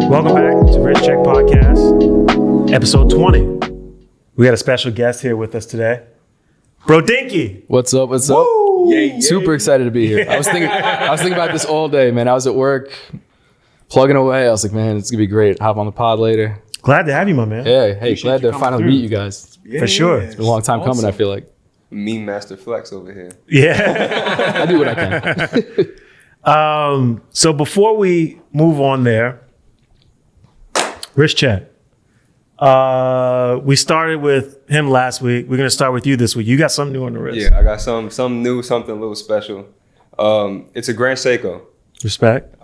Welcome back to Rich Check Podcast, episode 20. We got a special guest here with us today, Brodinkee. What's up? What's up? Yay. Super excited to be here. I was thinking about this all day, man. I was at work, plugging away. I was like, man, it's gonna be great. Hop on the pod later. Glad to have you, my man. Yeah, hey, glad to finally meet you guys. Yeah, for sure. It's been a long time coming, I feel like. Meme Master Flex over here. Yeah. I do what I can. So before we move on there, Rich Check. We started with him last week. We're going to start with you this week. You got something new on the wrist. Yeah, I got something new, something a little special. It's a Grand Seiko. Respect.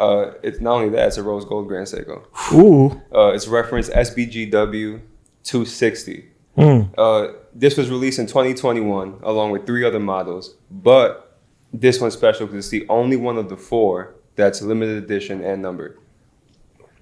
It's not only that, it's a rose gold Grand Seiko. Ooh. It's reference SBGW 260. Mm. This was released in 2021 along with 3 other models, but this one's special because it's the only one of the 4 that's limited edition and numbered.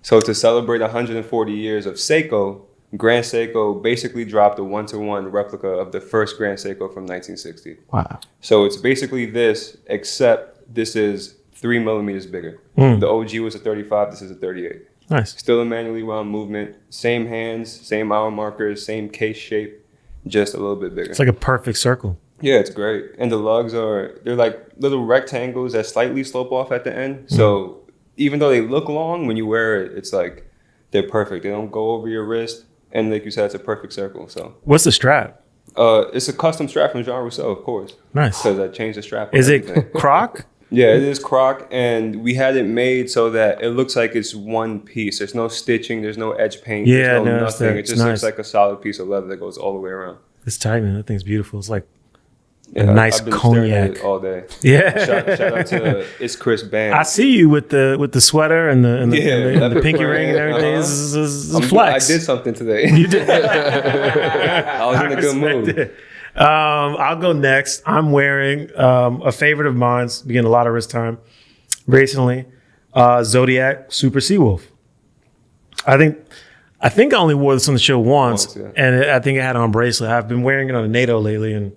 So to celebrate 140 years of Seiko, Grand Seiko basically dropped a 1-to-1 replica of the first Grand Seiko from 1960. Wow. So it's basically this, except this is 3 millimeters bigger. The OG was a 35, this is a 38. Nice. Still a manually wound movement, same hands, same hour markers, same case shape, just a little bit bigger. It's like a perfect circle. Yeah, it's great. And the lugs they're like little rectangles that slightly slope off at the end. So even though they look long, when you wear it, it's like they're perfect. They don't go over your wrist. And like you said, it's a perfect circle. So What's the strap? it's a custom strap from Jean Rousseau, of course. Nice. Because I changed the strap. Is it croc? Yeah, it is croc, and we had it made so that it looks like it's one piece. There's no stitching, there's no edge paint, Yeah, there's no, nothing. It it's just nice. looks like a solid piece of leather that goes all the way around. It's tight, man. That thing's beautiful. It's like Yeah, a nice I've been staring at cognac. it all day. Yeah. Shout out to It's Chris Band. I see you with the sweater and the leopard pinky print, ring and everything. uh-huh. This is a flex. I did something today. You did. I was in a good respect mood. it. I'll go next. I'm wearing a favorite of mine. It's been getting a lot of wrist time recently. Zodiac Super Seawolf. I think I only wore this on the show once, yeah. and I think it had it on bracelet. I've been wearing it on a NATO lately, and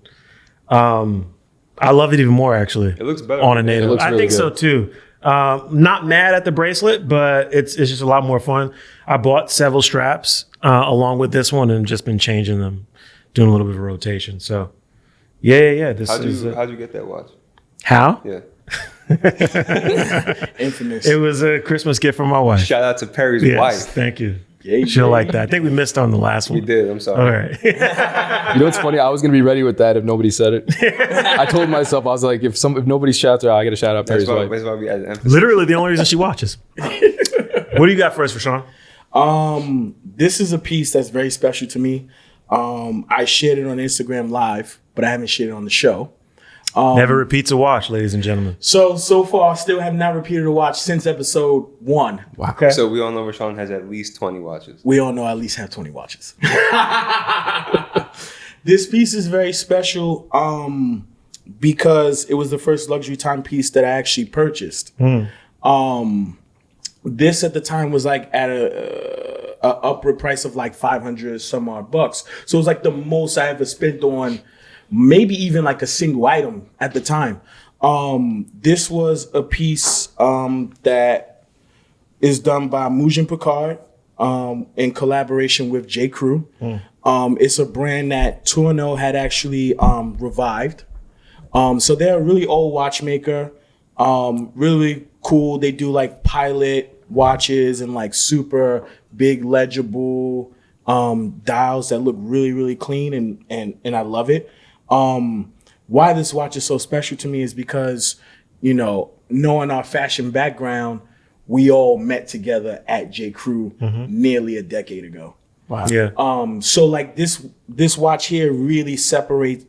I love it even more actually. It looks better on a on NATO. it looks I really think so good. too. Not mad at the bracelet, but it's just a lot more fun. I bought several straps along with this one and just been changing them, doing a little bit of rotation. So, yeah. This How'd is you get that watch? how? Yeah. Infamous. It was a Christmas gift from my wife. Shout out to Perry's Yes, wife. thank you. Yeah, She'll like that. I think we missed on the last one. We did. I'm sorry. All right. You know what's funny? I was gonna be ready with that if nobody said it. I told myself, I was like, if nobody shouts her out, I gotta shout out That's Perry's wife. why we added emphasis. Literally the only reason she watches. What do you got for us, Rashawn? This is a piece that's very special to me. I shared it on Instagram Live, but I haven't shared it on the show. Never repeats a watch, ladies and gentlemen. So far, I still have not repeated a watch since episode 1. Wow. Okay. So we all know Rashawn has at least 20 watches. We all know I at least have 20 watches. This piece is very special because it was the first luxury timepiece that I actually purchased. This at the time was like at a upward price of like 500 some odd bucks. So it was like the most I ever spent on maybe even like a single item at the time. This was a piece that is done by Mujan Picard in collaboration with J. Crew. It's a brand that Tourneau had actually revived. So they're a really old watchmaker, really cool. They do like pilot watches and like super big legible dials that look really, really clean, and I love it. Why this watch is so special to me is because, knowing our fashion background, we all met together at J. Crew nearly a decade ago. Wow. Yeah. So like this watch here really celebrates,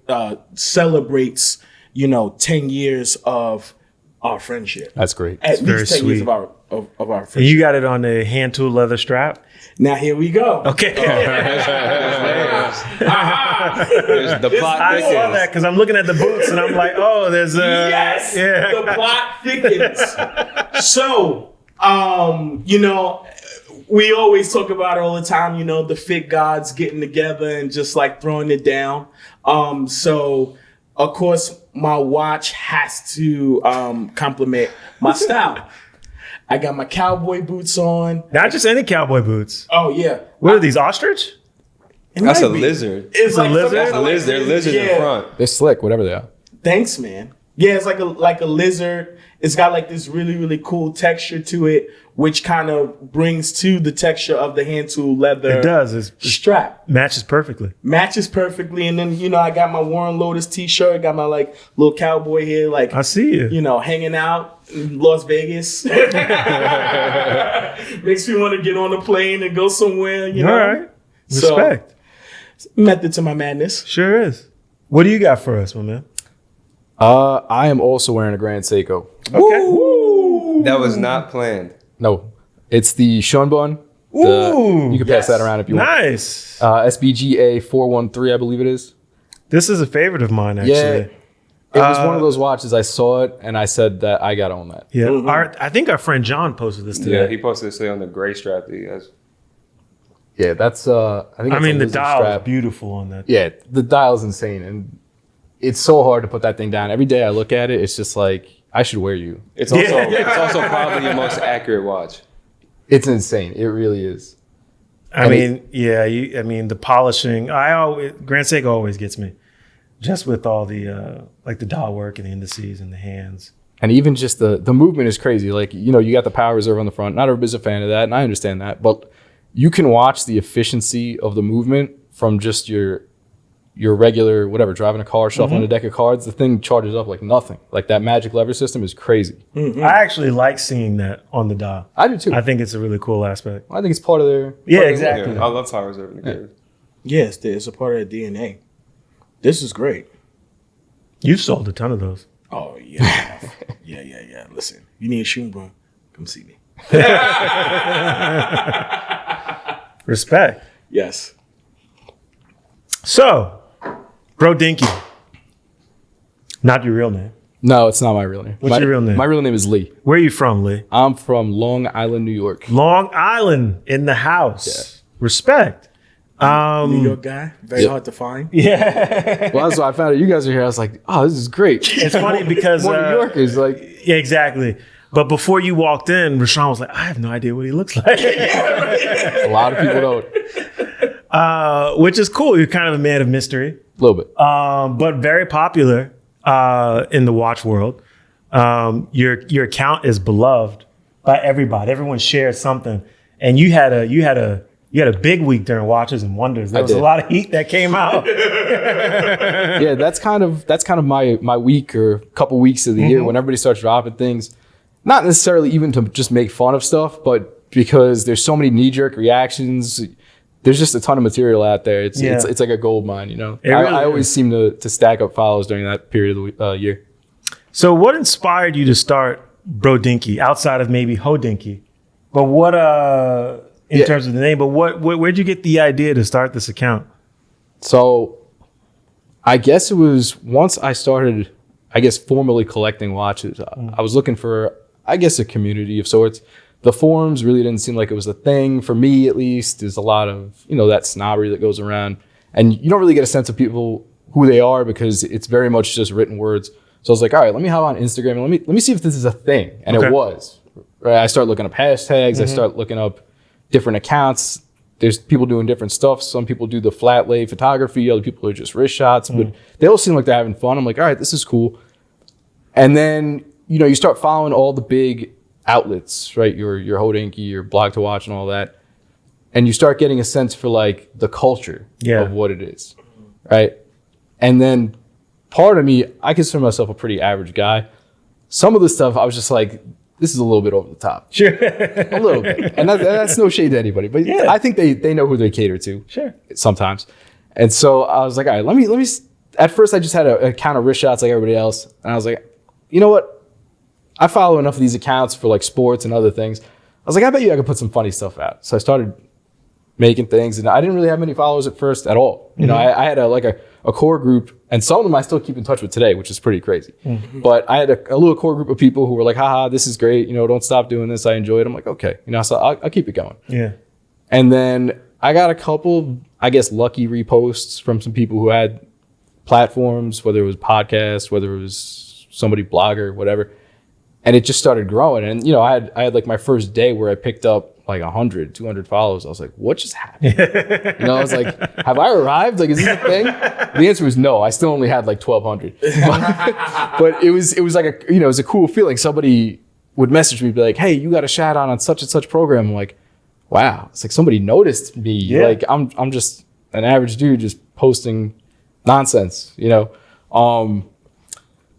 10 years of our friendship. That's great. At very least 10 years sweet. of our And friendship. you got it on a hand tool leather strap. Now here we go. Okay. There's the plot I saw thickens. that because I'm looking at the boots and I'm like, oh, there's a Yes, yeah. the plot thickens. So, we always talk about it all the time, the fit gods getting together and just like throwing it down. So of course my watch has to complement my style. I got my cowboy boots on. Not just any cowboy boots. Oh yeah. What are these, ostrich? It That's might a be. lizard. It's a like lizard? That's a lizard. They're lizards in front. They're slick, whatever they are. Thanks, man. Yeah, it's like a lizard. It's got like this really, really cool texture to it, which kind of brings to the texture of the hand tool leather. It does. It Strap. matches perfectly. Matches perfectly. And then, I got my Warren Lotus t-shirt. Got my like little cowboy here, like, I see you. hanging out in Las Vegas. Makes me want to get on a plane and go somewhere, All right. So- Respect. Method to my madness. Sure is. What do you got for us, my man? I am also wearing a Grand Seiko. Okay. That was not planned. No, it's the Shunbun. Ooh. You can pass that around if you want. Nice. SBGA 413, I believe it is. This is a favorite of mine, actually. It was one of those watches. I saw it and I said that I got to own that. Yeah. I think our friend John posted this today. Yeah, he posted this today on the gray strap that he has. Yeah, that's I think. I that's mean, a the lizard dial is strap. beautiful on that. Yeah, the dial's insane, and it's so hard to put that thing down. Every day I look at it, it's just like I should wear you. It's also probably your most accurate watch. It's insane. It really is. I mean, the polishing. Grand Seiko always gets me, just with all the like the dial work and the indices and the hands. And even just the movement is crazy. Like, you got the power reserve on the front. Not everybody's a fan of that, and I understand that. But you can watch the efficiency of the movement from just your regular, whatever, driving a car, shuffling a deck of cards. The thing charges up like nothing. Like, that magic lever system is crazy. I actually like seeing that on the dial. I do too. I think it's a really cool aspect. I think it's part of their... Yeah, part of their exactly. Yeah, I love power reserve in the case. Yes, it's a part of their DNA. This is great. You've sold a ton of those. Oh, yeah. yeah. Listen, you need a Shunbun, come see me. Respect. Yes. So, Brodinkee. Not your real name. No, it's not my real name. What's your real name? My real name is Lee. Where are you from, Lee? I'm from Long Island, New York. Long Island in the house. Respect. New York guy, very hard to find. Yeah. Well, that's why I found out you guys are here. I was like, oh, this is great. It's funny because More New Yorkers, like... yeah, exactly. But before you walked in, Rashawn was like, I have no idea what he looks like. A lot of people don't. Which is cool. You're kind of a man of mystery, A little bit. but very popular in the watch world. Your account is beloved by everybody. Everyone shares something. And you had a big week during Watches and Wonders. There was a did. lot of heat that came out. Yeah, that's kind of my week or couple weeks of the year when everybody starts dropping things. Not necessarily even to just make fun of stuff, but because there's so many knee-jerk reactions. There's just a ton of material out there. It's like a gold mine, It really I always is. seem to stack up follows during that period of the year. So what inspired you to start Brodinkee outside of maybe Hodinky? But what in terms of the name, but where'd you get the idea to start this account? So I guess it was once I started, formally collecting watches. I was looking for, a community of sorts. The forums really didn't seem like it was a thing for me, at least. There's a lot of, that snobbery that goes around. And you don't really get a sense of people, who they are, because it's very much just written words. So I was like, all right, let me hop on Instagram and let me see if this is a thing. And Okay. it was. Right? I start looking up hashtags. I start looking up different accounts. There's people doing different stuff. Some people do the flat lay photography. Other people are just wrist shots. But they all seem like they're having fun. I'm like, all right, this is cool. And then, you start following all the big outlets, right? Your Hodinky, your Blog to Watch and all that. And you start getting a sense for like the culture of what it is, right? And then part of me, I consider myself a pretty average guy. Some of the stuff I was just like, this is a little bit over the top. Sure. A little bit. And that's no shade to anybody, but I think they know who they cater to. Sure. Sometimes. And so I was like, all right, let me, at first I just had a count of wrist shots like everybody else. And I was like, you know what? I follow enough of these accounts for like sports and other things. I was like, I bet you I could put some funny stuff out. So I started making things, and I didn't really have many followers at first at all. I had a core group, and some of them I still keep in touch with today, which is pretty crazy. But I had a little core group of people who were like, haha, this is great. Don't stop doing this. I enjoy it. I'm like, okay. So I'll keep it going. Yeah. And then I got a couple, lucky reposts from some people who had platforms, whether it was podcasts, whether it was somebody blogger, whatever. and it just started growing. And, you know, I had like my first day where I picked up like 100, 200 followers. I was like, what just happened? You know, I was like, have I arrived? Like, is this a thing? The answer was no. I still only had like 1,200. But it was like a, you know, it was a cool feeling. Somebody would message me, be like, hey, you got a shout out on such and such program. I'm like, wow. It's like somebody noticed me. Yeah. Like I'm just an average dude just posting nonsense, you know?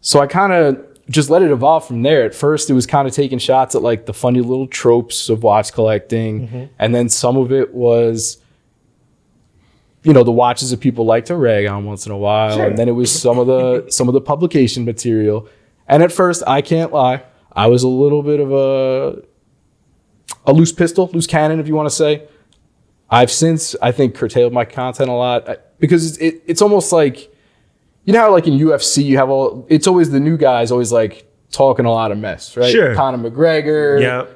So I kind of just let it evolve from there. At first, it was kind of taking shots at like the funny little tropes of watch collecting. And then some of it was, you know, the watches that people like to rag on once in a while. Sure. And then it was some of the publication material. And at first, I can't lie, I was a little bit of a loose cannon, if you want to say. I've since, I think, curtailed my content a lot because it's almost like, you know how like in UFC you have it's always the new guys always like talking a lot of mess, right? Sure. Conor McGregor. Yeah.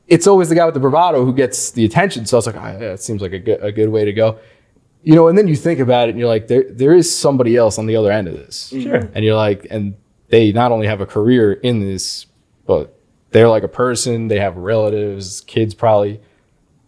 It's always the guy with the bravado who gets the attention. So I was like, yeah, it seems like a good way to go. You know, and then you think about it and you're like, there is somebody else on the other end of this. Sure. And you're like, and they not only have a career in this, but they're like a person, they have relatives, kids probably.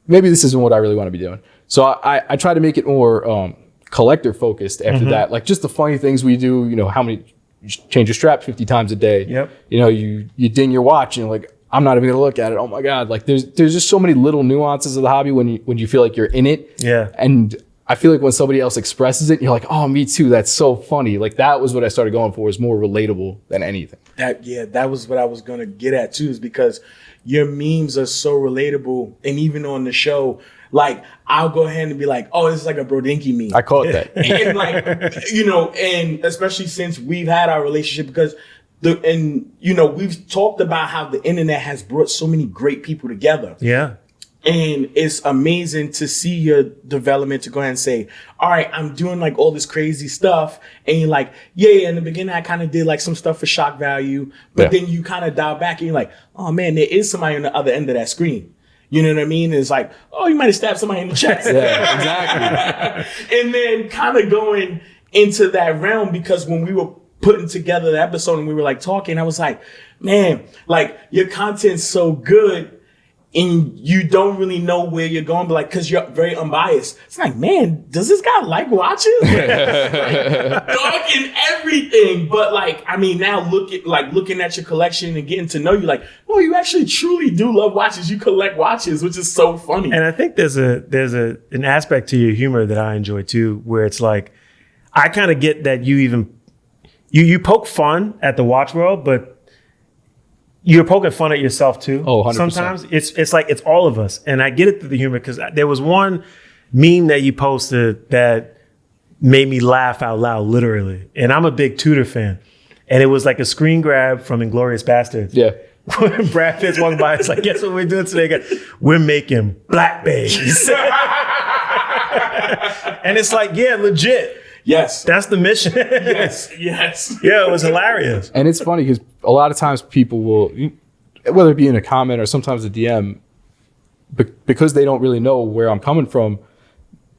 Maybe this isn't what I really want to be doing. So I try to make it more collector focused after that. Like just the funny things we do, you know, how many you change your strap 50 times a day. Yep. You know, you ding your watch and you're like, I'm not even gonna look at it. Oh my God. Like there's just so many little nuances of the hobby when you feel like you're in it. Yeah. And I feel like when somebody else expresses it, you're like, oh, me too. That's so funny. Like that was what I started going for, is more relatable than anything. That was what I was gonna get at too, is because your memes are so relatable. And even on the show, like I'll go ahead and be like, oh, this is like a Brodinkee meme. I caught that. And like, you know, and especially since we've had our relationship, because we've talked about how the internet has brought so many great people together. Yeah. And it's amazing to see your development to go ahead and say, all right, I'm doing like all this crazy stuff. And you're like, yeah, in the beginning, I kind of did like some stuff for shock value. But then you kind of dial back and you're like, oh man, there is somebody on the other end of that screen. You know what I mean? It's like, oh, you might have stabbed somebody in the chest. Yeah, exactly. And then kind of going into that realm, because when we were putting together the episode and we were like talking, I was like, man, like your content's so good and you don't really know where you're going, but like, cause you're very unbiased. It's like, man, does this guy like watches? Like, dog and everything. But like, I mean, now looking at your collection and getting to know you, like, oh, you actually truly do love watches. You collect watches, which is so funny. And I think there's an aspect to your humor that I enjoy too, where it's like, I kind of get that you poke fun at the watch world, but you're poking fun at yourself too. Oh, 100%. Sometimes it's like it's all of us, and I get it through the humor, because there was one meme that you posted that made me laugh out loud, literally. And I'm a big Tudor fan, and it was like a screen grab from Inglourious Bastards. Yeah. When Brad Pitt's walking by, it's like, guess what we're doing today, guys? We're making black bays. And it's like, yeah, legit. Yes. That's the mission. Yes. Yeah, it was hilarious. And it's funny because a lot of times people will, whether it be in a comment or sometimes a DM, because they don't really know where I'm coming from,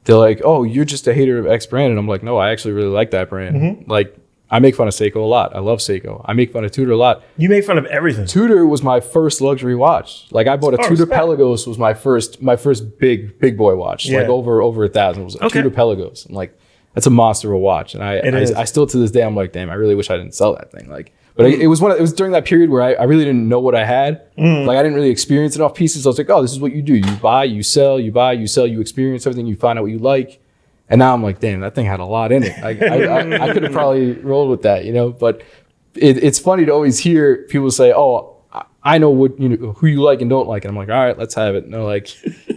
they're like, oh, you're just a hater of X brand. And I'm like, no, I actually really like that brand. Mm-hmm. Like, I make fun of Seiko a lot. I love Seiko. I make fun of Tudor a lot. You make fun of everything. Tudor was my first luxury watch. Like I bought a Tudor respect. Pelagos was my first big boy watch. Yeah. Like over 1,000. It was a Tudor Pelagos. I'm like, that's a monster of a watch. And I still to this day, I'm like, damn, I really wish I didn't sell that thing. Like, but it was during that period where I really didn't know what I had. Like I didn't really experience enough pieces. I was like, oh, this is what you do. You buy, you sell, you buy, you sell, you experience everything, you find out what you like. And now I'm like, damn, that thing had a lot in it. I could have probably rolled with that, you know. But it's funny to always hear people say, "Oh, I know what who you like and don't like." And I'm like, all right, let's have it. And they're like,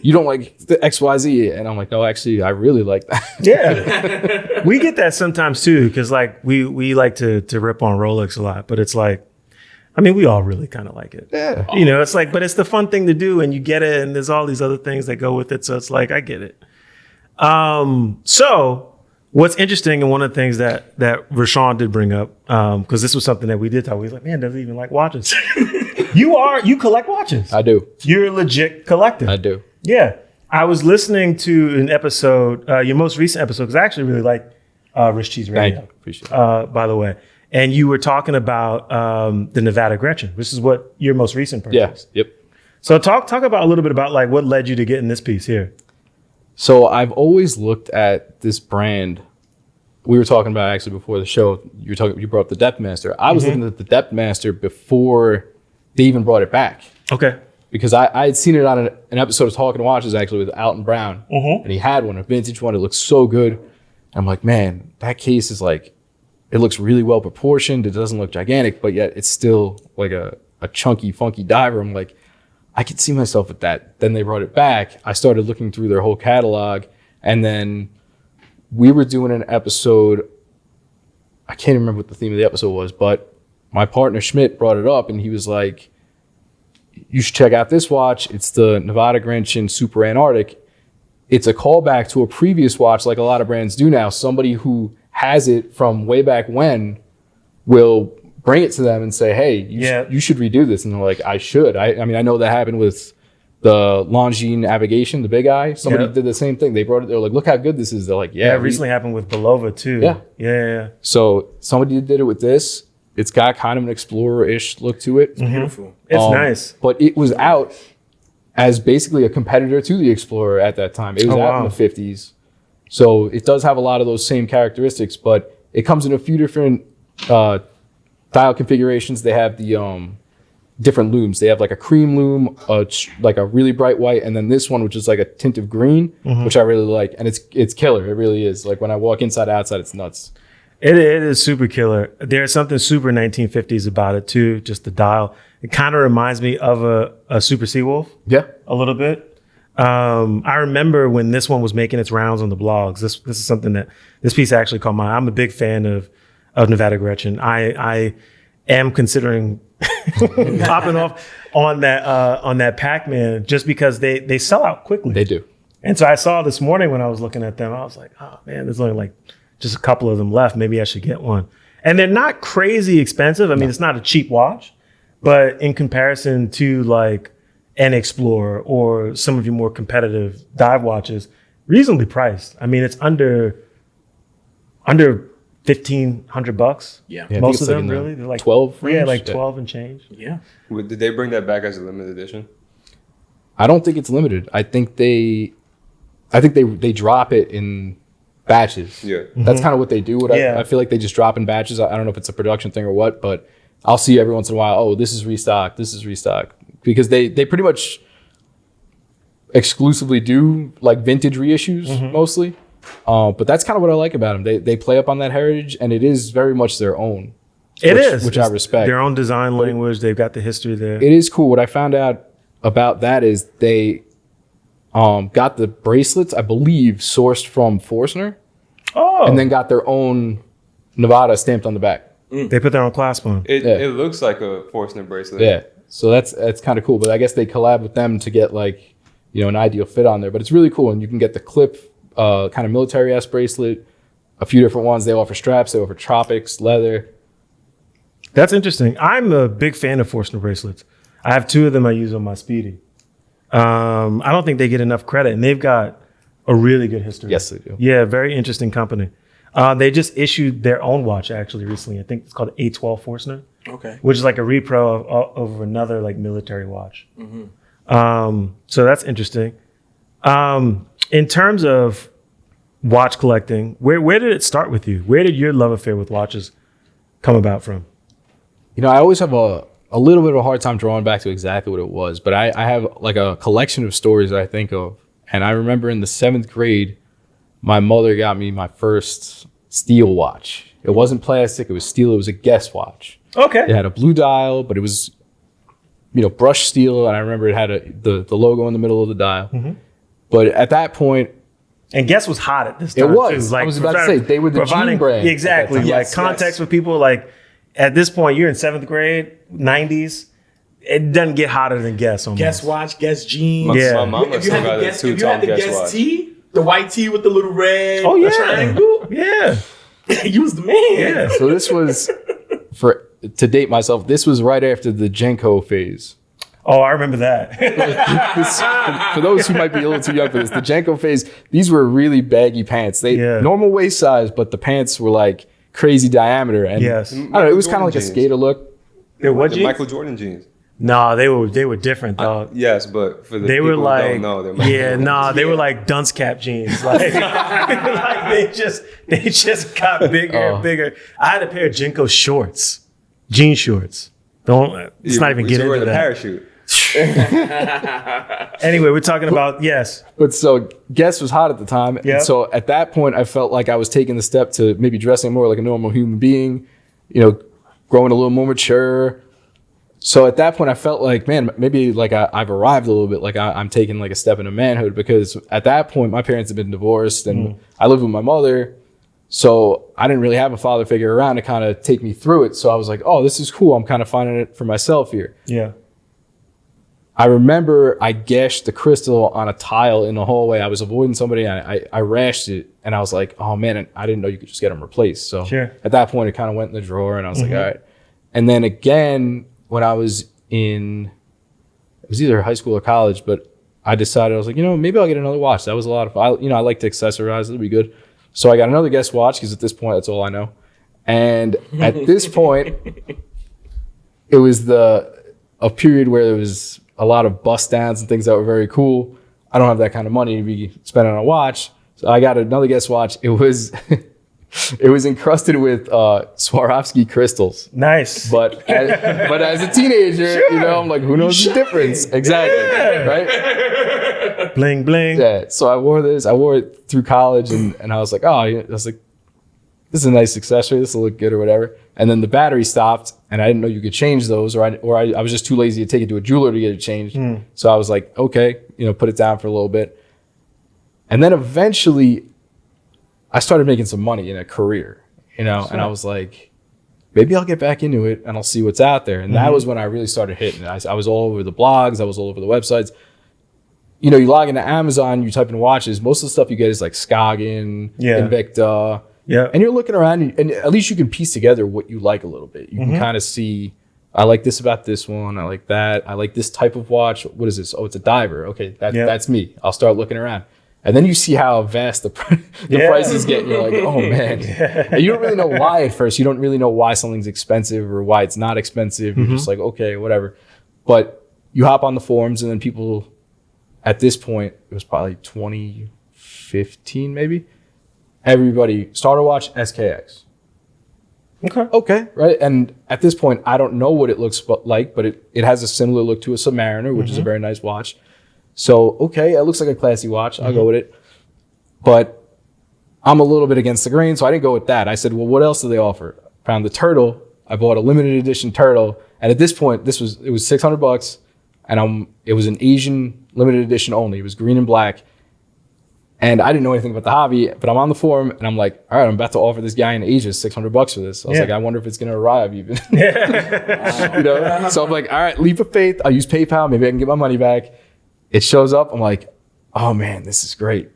you don't like the XYZ, and I'm like, no, actually, I really like that. Yeah, we get that sometimes too, because like we like to rip on Rolex a lot, but it's like, I mean, we all really kind of like it. Yeah, you know, it's like, but it's the fun thing to do, and you get it, and there's all these other things that go with it. So it's like, I get it. So what's interesting, and one of the things that Rashawn did bring up, because this was something that we did talk, we was like, man, doesn't even like watches. You collect watches. I do. You're a legit collector. I do. Yeah. I was listening to an episode, your most recent episode, because I actually really like Rich Cheese Radio. Thank you. Appreciate it. By the way. and you were talking about the Nivada Gretchen, which is what your most recent purchase. Yeah. Yep. So talk about a little bit about like what led you to getting this piece here. So I've always looked at this brand. We were talking about actually before the show. You brought up the Depth Master. I was looking at the Depth Master before they even brought it back. Okay. Because I had seen it on an episode of Talking Watches actually with Alton Brown, and he had one, a vintage one. It looks so good. I'm like, man, that case is like, it looks really well proportioned. It doesn't look gigantic, but yet it's still like a chunky, funky diver. I'm like, I could see myself with that. Then they brought it back. I started looking through their whole catalog, and then we were doing an episode. I can't remember what the theme of the episode was, but my partner Schmidt brought it up, and he was like, you should check out this watch. It's the Nivada Grenchen Super Antarctic. It's a callback to a previous watch like a lot of brands do now. Somebody who has it from way back when will bring it to them and say, hey, you should redo this. And they're like, I should. I mean, I know that happened with the Longines Navigation, the big eye. Somebody did the same thing. They brought it. They're like, look how good this is. They're like, yeah. It recently happened with Belova too. Yeah. So somebody did it with this. It's got kind of an explorer-ish look to it. It's beautiful. It's nice. But it was out as basically a competitor to the Explorer at that time. It was out in the 50s. So it does have a lot of those same characteristics, but it comes in a few different dial configurations. They have the different looms. They have like a cream loom, like a really bright white, and then this one, which is like a tint of green, which I really like. And it's killer. It really is. Like when I walk inside, outside, it's nuts. It is super killer. There's something super 1950s about it too. Just the dial. It kind of reminds me of a Super Seawolf. Yeah, a little bit. I remember when this one was making its rounds on the blogs. This is something that this piece actually caught my eye. I'm a big fan of Nivada Gretchen. I am considering popping off on that Pac-Man just because they sell out quickly. They do. And so I saw this morning when I was looking at them, I was like, oh man, there's only like just a couple of them left. Maybe I should get one. And they're not crazy expensive. I mean, it's not a cheap watch, but in comparison to like an Explorer or some of your more competitive dive watches, reasonably priced. I mean, it's under $1,500. Yeah. Most of them really. They're like 12. Yeah, like 12 and change. Yeah. Did they bring that back as a limited edition? I don't think it's limited. I think they drop it in batches. Yeah. That's kind of what they do. Yeah. I feel like they just drop in batches. I don't know if it's a production thing or what, but I'll see every once in a while, oh, this is restock. Because they pretty much exclusively do like vintage reissues mostly. But that's kind of what I like about them. They play up on that heritage, and it is very much their own. Which I respect. Their own design language. They've got the history there. It is cool. What I found out about that is they got the bracelets, I believe, sourced from Forstner. Oh. And then got their own Nivada stamped on the back. They put their own clasp on. It looks like a Forstner bracelet. Yeah. So that's kind of cool. But I guess they collab with them to get like, an ideal fit on there. But it's really cool. And you can get the clip kind of military-esque bracelet, a few different ones. They offer straps, they offer tropics, leather. That's interesting. I'm a big fan of Forstner bracelets. I have 2 of them I use on my Speedy. I don't think they get enough credit, and they've got a really good history. Yes, they do. Yeah, very interesting company. They just issued their own watch actually recently. I think it's called A12 Forstner. Okay. Which is like a repro of another like military watch. So that's interesting. In terms of watch collecting, where did it start with you? Where did your love affair with watches come about from? I always have a little bit of a hard time drawing back to exactly what it was, but I have like a collection of stories that I think of. And I remember in the 7th grade, my mother got me my first steel watch. It wasn't plastic, it was steel, it was a Guess watch. Okay. It had a blue dial, but it was, brushed steel, and I remember it had the logo in the middle of the dial. But at that point, and Guess was hot at this time. It was. Too. Like, I was about to say, they were the jean brand. Exactly. Like context with people, like at this point, you're in 7th grade, 90s. It doesn't get hotter than Guess almost. Guess watch, Guess jeans. My mama still got a two-tone Guess watch. Tee, the white tee with the little red triangle. Yeah. You was the man. Yeah. So this was, to date myself, this was right after the Genko phase. Oh, I remember that. For those who might be a little too young for this, the Genko phase, these were really baggy pants. Normal waist size, but the pants were like crazy diameter. And Yes. I don't know, it was kind of like a Jeans. skater look. What The jeans? Michael Jordan jeans. No, they were different, dog. Yes, but for the They people were who like, don't know, they're Michael yeah, Jordan nah, jeans. they were like dunce cap jeans. Like, like they just got bigger and bigger. I had a pair of Jinko shorts, jean shorts. Let's not even get You were into in a that. parachute. Anyway, we're talking about yes. But so Guess was hot at the time. Yeah. And so at that point, I felt like I was taking the step to maybe dressing more like a normal human being, you know, growing a little more mature. So at that point, I felt like, man, maybe like I've arrived a little bit, like I'm taking like a step into manhood, because at that point, my parents had been divorced and I lived with my mother. So I didn't really have a father figure around to kind of take me through it. So I was like, oh, this is cool. I'm kind of finding it for myself here. Yeah. I remember I gashed the crystal on a tile in the hallway. I was avoiding somebody. And I rashed it, and I was like, "Oh man!" I didn't know you could just get them replaced. So Sure. at that point, it kind of went in the drawer, and I was like, "All right." And then again, when I was it was either high school or college, but I decided I was like, maybe I'll get another watch. That was a lot of fun. I like to accessorize. It'll be good. So I got another Guess watch because at this point, that's all I know. And at this point, it was a period where there was a lot of bust downs and things that were very cool. I don't have that kind of money to be spending on a watch. So I got another Guess watch. It was encrusted with Swarovski crystals. Nice. But as a teenager, I'm like, who knows the difference? Exactly. Right? Bling bling. Yeah. So I wore this. I wore it through college, and I was like, this is a nice accessory. This will look good or whatever. And then the battery stopped, and I didn't know you could change those, or I was just too lazy to take it to a jeweler to get it changed. So I was like, okay, put it down for a little bit. And then eventually I started making some money in a career, and I was like, maybe I'll get back into it and I'll see what's out there. And that was when I really started hitting it. I was all over the blogs. I was all over the websites. You log into Amazon, you type in watches. Most of the stuff you get is like Skagen, Invicta. Yeah. And you're looking around, and at least you can piece together what you like a little bit. You can kind of see, I like this about this one. I like that. I like this type of watch. What is this? Oh, it's a diver. Okay, that's me. I'll start looking around. And then you see how vast the prices get. And you're like, oh, man. And you don't really know why at first. You don't really know why something's expensive or why it's not expensive. You're just like, okay, whatever. But you hop on the forums, and then people, at this point, it was probably 2015 maybe, everybody, starter watch, SKX. Okay, right? And at this point, I don't know what it looks like, but it has a similar look to a Submariner, which is a very nice watch. So, okay, it looks like a classy watch. I'll go with it. But I'm a little bit against the grain, so I didn't go with that. I said, well, what else do they offer? Found the Turtle. I bought a limited edition Turtle. And at this point, it was $600, and it was an Asian limited edition only. It was green and black. And I didn't know anything about the hobby, but I'm on the forum, and I'm like, all right, I'm about to offer this guy in Asia $600 for this. I was like, I wonder if it's going to arrive even. So I'm like, all right, leap of faith. I'll use PayPal. Maybe I can get my money back. It shows up. I'm like, oh man, this is great.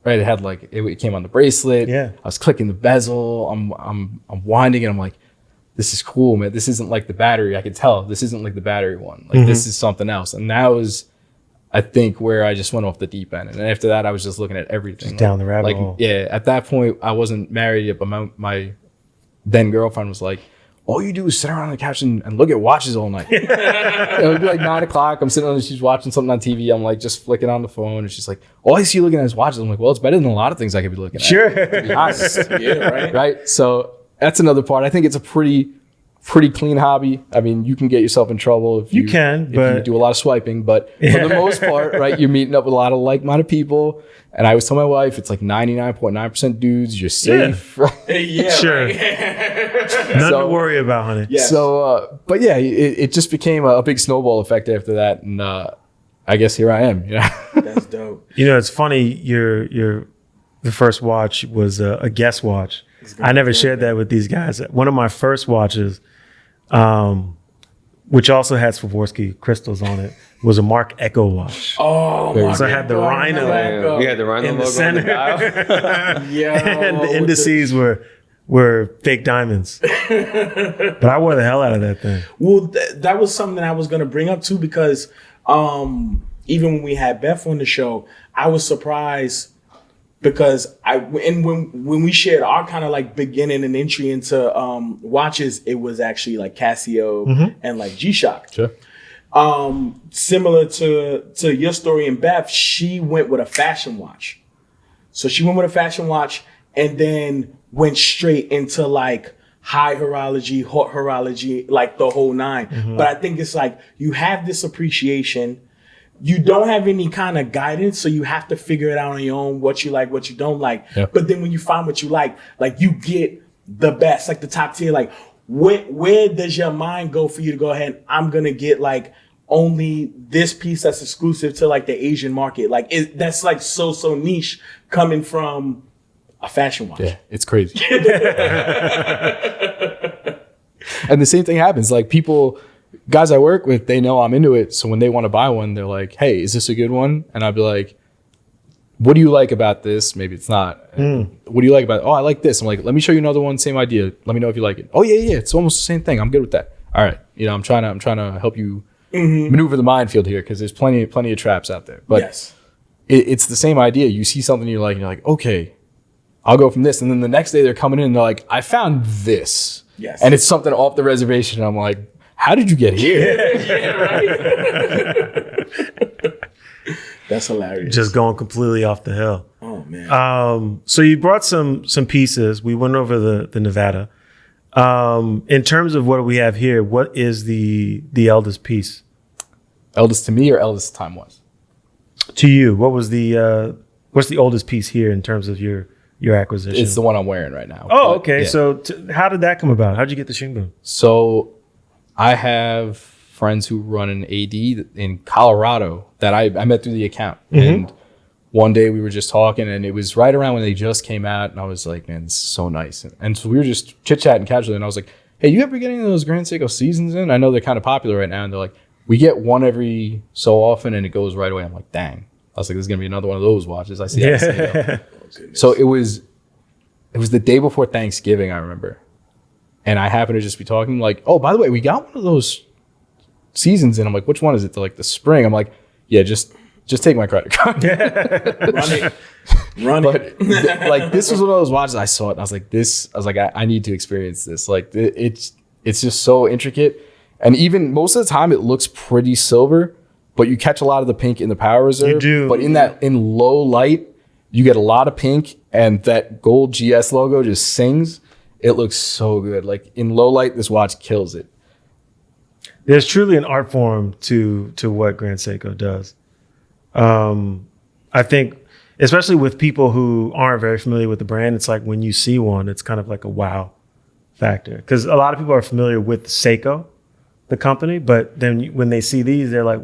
Right? It had it came on the bracelet. Yeah. I was clicking the bezel. I'm winding it. I'm like, this is cool, man. This isn't like the battery. I could tell this isn't like the battery one. Like this is something else. And that was, I think, where I just went off the deep end. And then after that, I was just looking at everything. Just down the rabbit hole. Yeah. At that point, I wasn't married yet, but my then girlfriend was like, all you do is sit around on the couch and look at watches all night. It would be like 9 o'clock. I'm sitting on, she's watching something on TV. I'm like just flicking on the phone. And she's like, all I see you looking at is watches. I'm like, well, it's better than a lot of things I could be looking at. Sure. To be honest. Yeah, right. Right. So that's another part. I think it's a pretty clean hobby. I mean, you can get yourself in trouble if you do a lot of swiping, but for the most part, right, you're meeting up with a lot of like-minded people. And I always tell my wife, it's like 99.9% dudes. You're safe. Yeah, Sure. right. Nothing to worry about, honey. Yes. So, but yeah, it just became a big snowball effect after that, and I guess here I am. That's dope. It's funny. The first watch was a Guess watch. I never shared that with these guys. One of my first watches, which also had Swarovski crystals on it, was a Mark Echo watch. Oh, Very my So I had the God. rhino Yeah, we had the rhino in the logo on the center, dial. Yeah. and the indices were fake diamonds. But I wore the hell out of that thing. Well, that was something I was going to bring up too, because even when we had Beth on the show, I was surprised because when we shared our kind of like beginning and entry into watches, it was actually like Casio and like G-Shock. Sure. Similar to your story in Beth, she went with a fashion watch. So she went with a fashion watch and then went straight into like high horology, hot horology, like the whole nine. But I think it's like you have this appreciation. You don't have any kind of guidance, so you have to figure it out on your own, what you like, what you don't like. Yep. But then when you find what you like you get the best, like the top tier. Like where does your mind go for you to go ahead? I'm gonna get like only this piece that's exclusive to like the Asian market. Like that's like so niche coming from a fashion watch. Yeah, it's crazy. And the same thing happens. Like guys I work with, they know I'm into it. So when they want to buy one, they're like, hey, is this a good one? And I'll be like, what do you like about this? Maybe it's not. What do you like about it? Oh, I like this. I'm like, let me show you another one. Same idea. Let me know if you like it. Oh, yeah. It's almost the same thing. I'm good with that. All right. I'm trying to help you maneuver the minefield here because there's plenty of traps out there. But yes. It's the same idea. You see something you like, and you're like, okay, I'll go from this. And then the next day they're coming in and they're like, I found this. Yes. And it's something off the reservation. And I'm like, how did you get here? Yeah, right. That's hilarious. Just going completely off the hill. Oh man. So you brought some pieces. We went over the Nivada. In terms of what we have here, what is the eldest piece? Eldest to me or eldest time was? To you, what's the oldest piece here in terms of your acquisition? It's the one I'm wearing right now. Oh, okay. Yeah. So how did that come about? How'd you get the Shunbun? So I have friends who run an AD in Colorado that I met through the account. And one day we were just talking and it was right around when they just came out. And I was like, man, this is so nice. And so we were just chit-chatting casually. And I was like, hey, you ever get any of those Grand Seiko seasons in? I know they're kind of popular right now. And they're like, we get one every so often and it goes right away. I'm like, dang. I was like, this is going to be another one of those watches. I see that. So it was the day before Thanksgiving, I remember. And I happened to just be talking like, oh, by the way, we got one of those seasons. And I'm like, which one is it? They're like the spring. I'm like, yeah, just take my credit card. Run it. Like this was one of those watches I saw it. And I was like, I need to experience this. Like it's just so intricate. And even most of the time it looks pretty silver, but you catch a lot of the pink in the power reserve. You do. But in low light, you get a lot of pink and that gold GS logo just sings. It looks so good. Like in low light, this watch kills it. There's truly an art form to what Grand Seiko does. I think, especially with people who aren't very familiar with the brand, it's like when you see one, it's kind of like a wow factor. Because a lot of people are familiar with Seiko, the company, but then when they see these, they're like,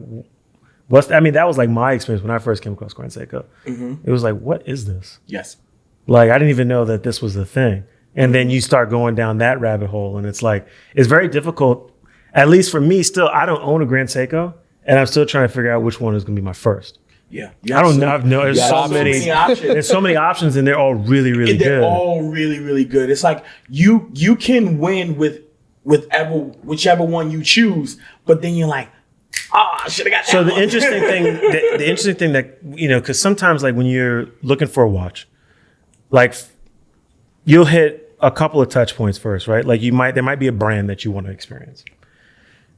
that was like my experience when I first came across Grand Seiko. It was like, what is this? Yes. Like, I didn't even know that this was a thing. And then you start going down that rabbit hole and it's like, it's very difficult. At least for me, still, I don't own a Grand Seiko and I'm still trying to figure out which one is going to be my first. Yeah. I don't know. There's so many options. There's so many options and they're all really, really And good. they're all really, really good. It's like you can win with whichever one you choose, but then you're like, I should have got that. So one. the interesting thing that, because sometimes like when you're looking for a watch, like you'll hit a couple of touch points first, right? Like there might be a brand that you want to experience.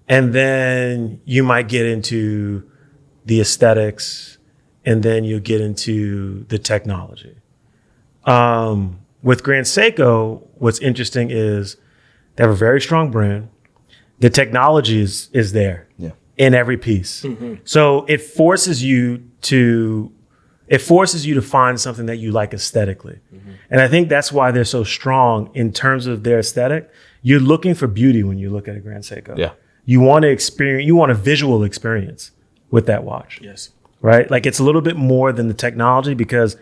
And then you might get into the aesthetics and then you'll get into the technology. With Grand Seiko, what's interesting is they have a very strong brand. The technology is there in every piece. So it forces you to find something that you like aesthetically. And I think that's why they're so strong in terms of their aesthetic. You're looking for beauty when you look at a Grand Seiko. Yeah. You want a visual experience with that watch. Yes. Right? Like it's a little bit more than the technology because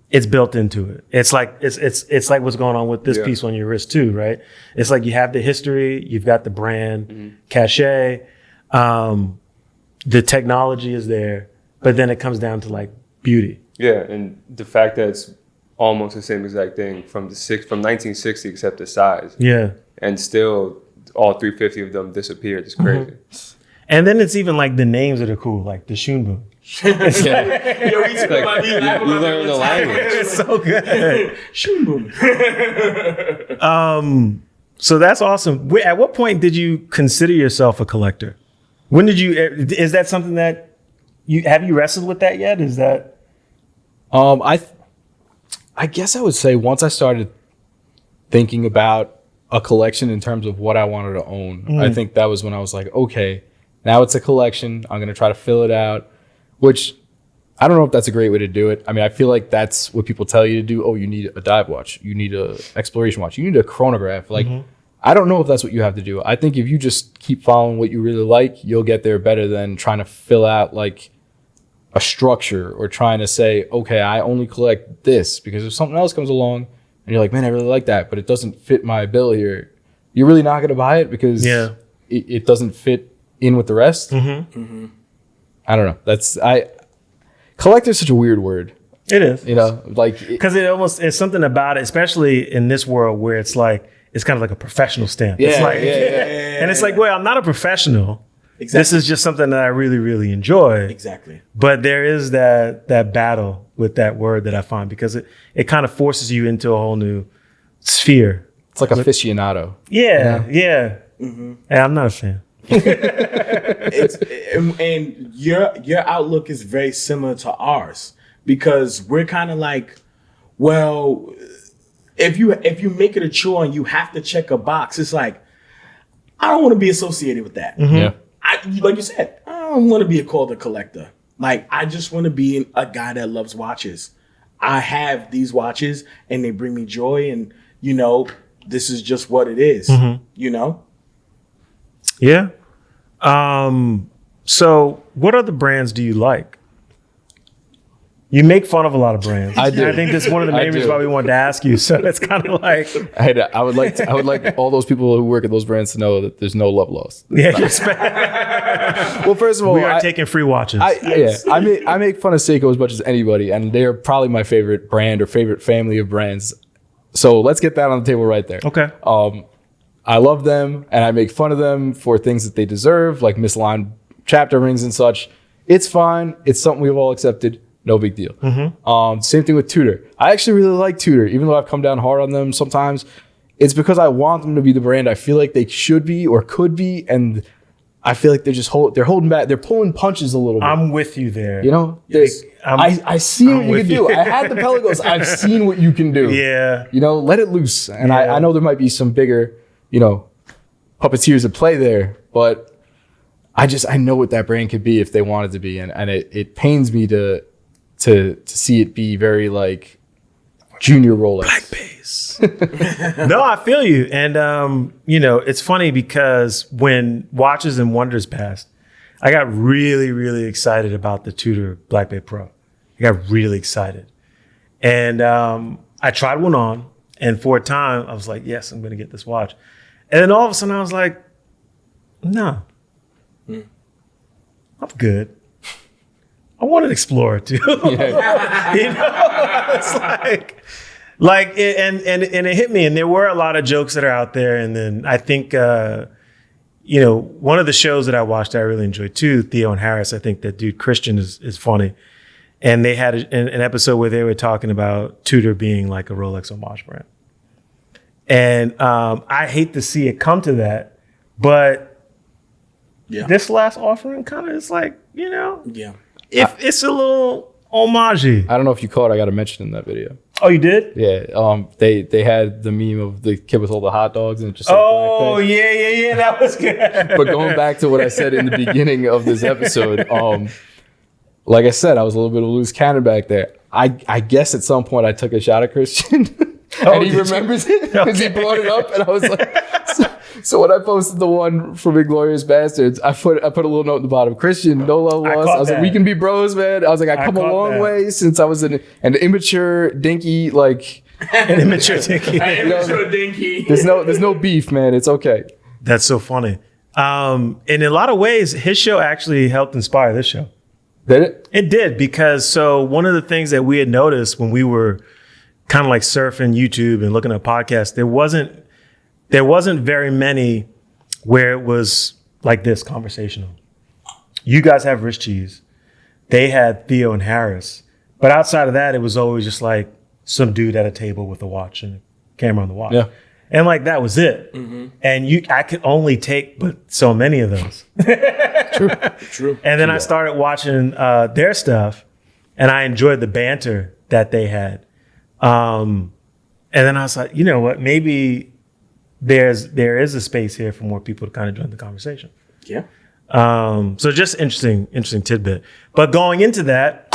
it's built into it. It's like it's like what's going on with this piece on your wrist too, right? It's like you have the history, you've got the brand, cachet, the technology is there, but then it comes down to like beauty. Yeah, and the fact that it's almost the same exact thing from 1960 except the size. Yeah. And still all 350 of them disappeared. It's crazy. And then it's even like the names that are cool, like the Shunbun. Yo, we speak about You learn the language. It's so good. Shunbun. So that's awesome. At what point did you consider yourself a collector? When did you? Is that something that you wrestled with that yet? Is that? I guess I would say once I started thinking about a collection in terms of what I wanted to own, I think that was when I was like, okay, now it's a collection. I'm going to try to fill it out, which I don't know if that's a great way to do it. I mean, I feel like that's what people tell you to do. Oh, you need a dive watch. You need a exploration watch. You need a chronograph. Like, I don't know if that's what you have to do. I think if you just keep following what you really like, you'll get there better than trying to fill out like a structure or trying to say, okay, I only collect this, because if something else comes along and you're like, man, I really like that, but it doesn't fit my bill here, you're really not going to buy it because it doesn't fit in with the rest. I don't know. Collector is such a weird word. It is. You know, like, because it's something about it, especially in this world where it's like it's kind of like a professional stamp. It's like, and it's like, well, I'm not a professional. Exactly. This is just something that I really, really enjoy. Exactly. But there is that battle with that word that I find, because it kind of forces you into a whole new sphere. It's like aficionado. Yeah. And I'm not a fan. And your outlook is very similar to ours, because we're kind of like, well, if you make it a chore and you have to check a box, it's like, I don't want to be associated with that. Yeah. Like you said, I don't want to be called a collector. Like, I just want to be a guy that loves watches. I have these watches and they bring me joy, and this is just what it is. Yeah. So what other brands do you like? You make fun of a lot of brands. I do. And I think that's one of the main reasons why we wanted to ask you. So it's kind of like, I would like all those people who work at those brands to know that there's no love lost. Well, first of all, we are taking free watches. I make fun of Seiko as much as anybody, and they're probably my favorite brand or favorite family of brands. So let's get that on the table right there. Okay. I love them, and I make fun of them for things that they deserve, like misaligned chapter rings and such. It's fine. It's something we've all accepted. No big deal. Same thing with Tudor. I actually really like Tudor, even though I've come down hard on them sometimes. It's because I want them to be the brand I feel like they should be or could be, and I feel like they're holding back. They're pulling punches a little bit. I'm with you there. I see what you can do. I had the Pelagos. I've seen what you can do. Yeah. Let it loose. And I know there might be some bigger, puppeteers at play there, but I know what that brand could be if they wanted to be, and it pains me to see it be very like junior Rolex. Black base. No, I feel you. And, it's funny because when Watches and Wonders passed, I got really, really excited about the Tudor Black Bay Pro. I got really excited. And I tried one on, and for a time I was like, yes, I'm going to get this watch. And then all of a sudden I was like, no, I'm good. I want an Explorer too. It's like and it hit me. And there were a lot of jokes that are out there. And then I think, one of the shows that I watched that I really enjoyed too, Theo and Harris, I think that dude Christian is funny. And they had an episode where they were talking about Tudor being like a Rolex homage brand. And I hate to see it come to that, but this last offering kind of is like, if it's a little homage-y. I don't know if you caught. I got a mention in that video. Oh, you did? Yeah. They had the meme of the kid with all the hot dogs and it just. Oh yeah. That was good. But going back to what I said in the beginning of this episode, like I said, I was a little bit of a loose cannon back there. I guess at some point I took a shot at Christian. And he remembers it because he brought it up, and I was like, so when I posted the one from Inglorious Bastards, I put a little note at the bottom, Christian, no love lost. I was like, we can be bros, man. I was like, I come a long way since I was an immature dinky, like an immature dinky. Dinky. There's no beef, man. It's okay. That's so funny. In a lot of ways, his show actually helped inspire this show. Did it? It did, because one of the things that we had noticed when we were kind of like surfing YouTube and looking at podcasts, there wasn't very many where it was like this conversational. You guys have wrist cheese. they had Theo and Harris. But outside of that, it was always just like some dude at a table with a watch and a camera on the watch. Yeah. And like that was it. And I could only take but so many of those. True. And then I started watching their stuff, and I enjoyed the banter that they had. And then I was like, you know what? Maybe there is a space here for more people to kind of join the conversation. Yeah. So just interesting tidbit. But going into that,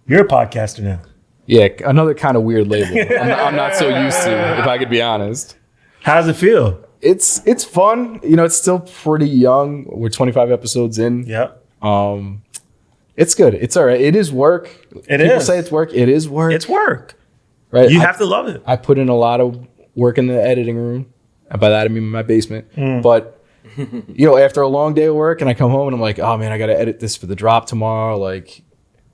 you're a podcaster now. Yeah, another kind of weird label. I'm not so used to, if I could be honest. How does it feel? It's fun. You know, it's still pretty young. We're 25 episodes in. Yep. It's good. It's all right. It is work. People is. say it's work. It is work. It's work. right. You have to love it. I put in a lot of work in the editing room. And by that, I mean my basement. But, you know, after a long day of work and I come home and I'm like, oh man, I got to edit this for the drop tomorrow. Like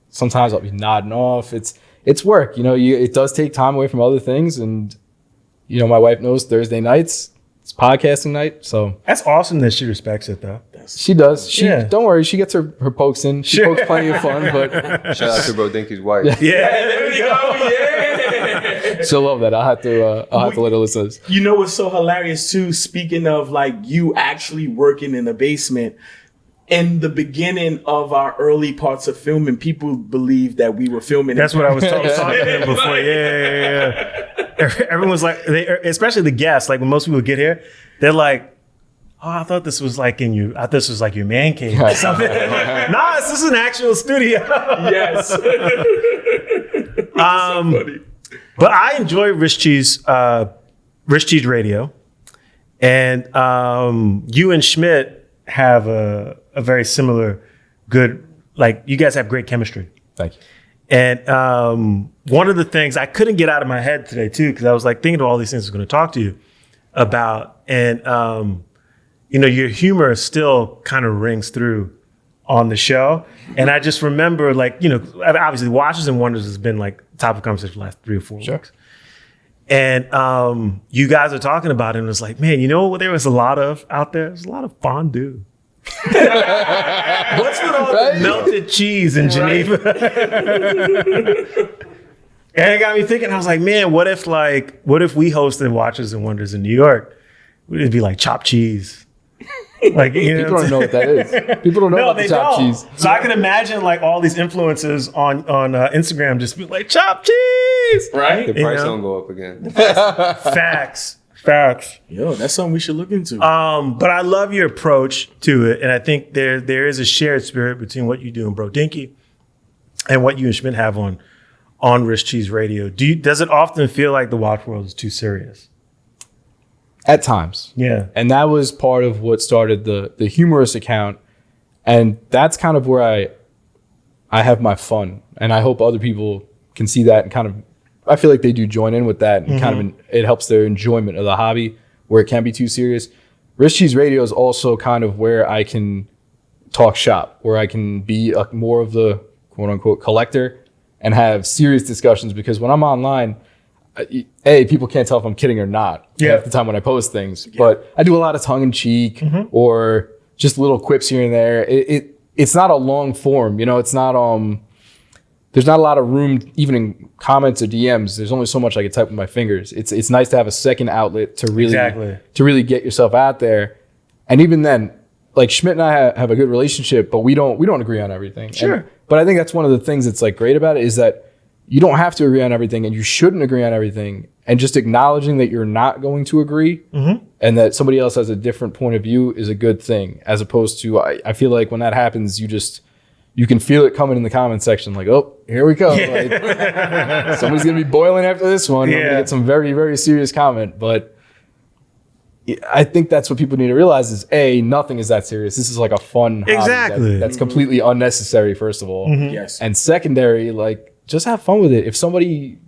sometimes I'll be nodding off. It's work. You know, it does take time away from other things. And, you know, my wife knows Thursday nights, it's podcasting night. So That's awesome that she respects it, though. she does. Yeah. Don't worry. She gets her pokes in. She pokes plenty of fun, but Shout out to Brodinkee's wife. Yeah. There we go. Yeah. she'll love that. I'll have to let her listen to this. You know what's so hilarious too? Speaking of like you actually working in the basement, in the beginning of our early parts of filming, people believed that we were filming. That's what I was talking to him before. Yeah. Everyone's like, especially the guests, like when most people get here, they're like, oh, I thought this was like I thought this was like your man cave or something. Nah, this is an actual studio. Yes. Funny. But I enjoy Rich Cheese Radio, and you and Schmidt have a very similar good. Like you guys have great chemistry. Thank you. And one of the things I couldn't get out of my head today too, because I was like thinking of all these things I was going to talk to you about, and you know, your humor still kind of rings through on the show. And I just remember, like, you know, obviously Watches and Wonders has been like topic of conversation for the last 3 or 4 weeks. And you guys are talking about it, and it's like, man, you know what there was a lot of out there? There's a lot of fondue. What's with all the melted cheese in Geneva? And it got me thinking, I was like, man, what if we hosted Watches and Wonders in New York? It'd be like chopped cheese. Like, you know, People don't know what that is. People don't know about the chopped cheese. So I can imagine like all these influencers on Instagram just be like chopped cheese, Right? The price know? don't go up again. Facts. Yo, that's something we should look into. But I love your approach to it, and I think there is a shared spirit between what you do in Brodinkee and what you and Schmidt have on Rich Cheese Radio. Does it often feel like the watch world is too serious? At times. Yeah. And that was part of what started the humorous account. And that's kind of where I have my fun. And I hope other people can see that and kind of, I feel like they do join in with that and kind of it helps their enjoyment of the hobby where it can be too serious. Rich Cheese Radio is also kind of where I can talk shop, where I can be more of the quote unquote collector and have serious discussions, because when I'm online, people can't tell if I'm kidding or not half the time when I post things, but I do a lot of tongue in cheek or just little quips here and there. It's not a long form, you know, it's not, there's not a lot of room even in comments or DMs. There's only so much I can type with my fingers. It's nice to have a second outlet to really get yourself out there. And even then, like Schmidt and I have a good relationship, but we don't agree on everything. Sure. But I think that's one of the things that's like great about it is that you don't have to agree on everything, and you shouldn't agree on everything. And just acknowledging that you're not going to agree and that somebody else has a different point of view is a good thing, as opposed to, I feel like when that happens, you can feel it coming in the comment section. Like, oh, here we go. Like, somebody's going to be boiling after this one. I'm going to get some very, very serious comment. But I think that's what people need to realize is, nothing is that serious. This is like a fun hobby that's completely unnecessary, first of all. Yes. And secondary, like, just have fun with it. If somebody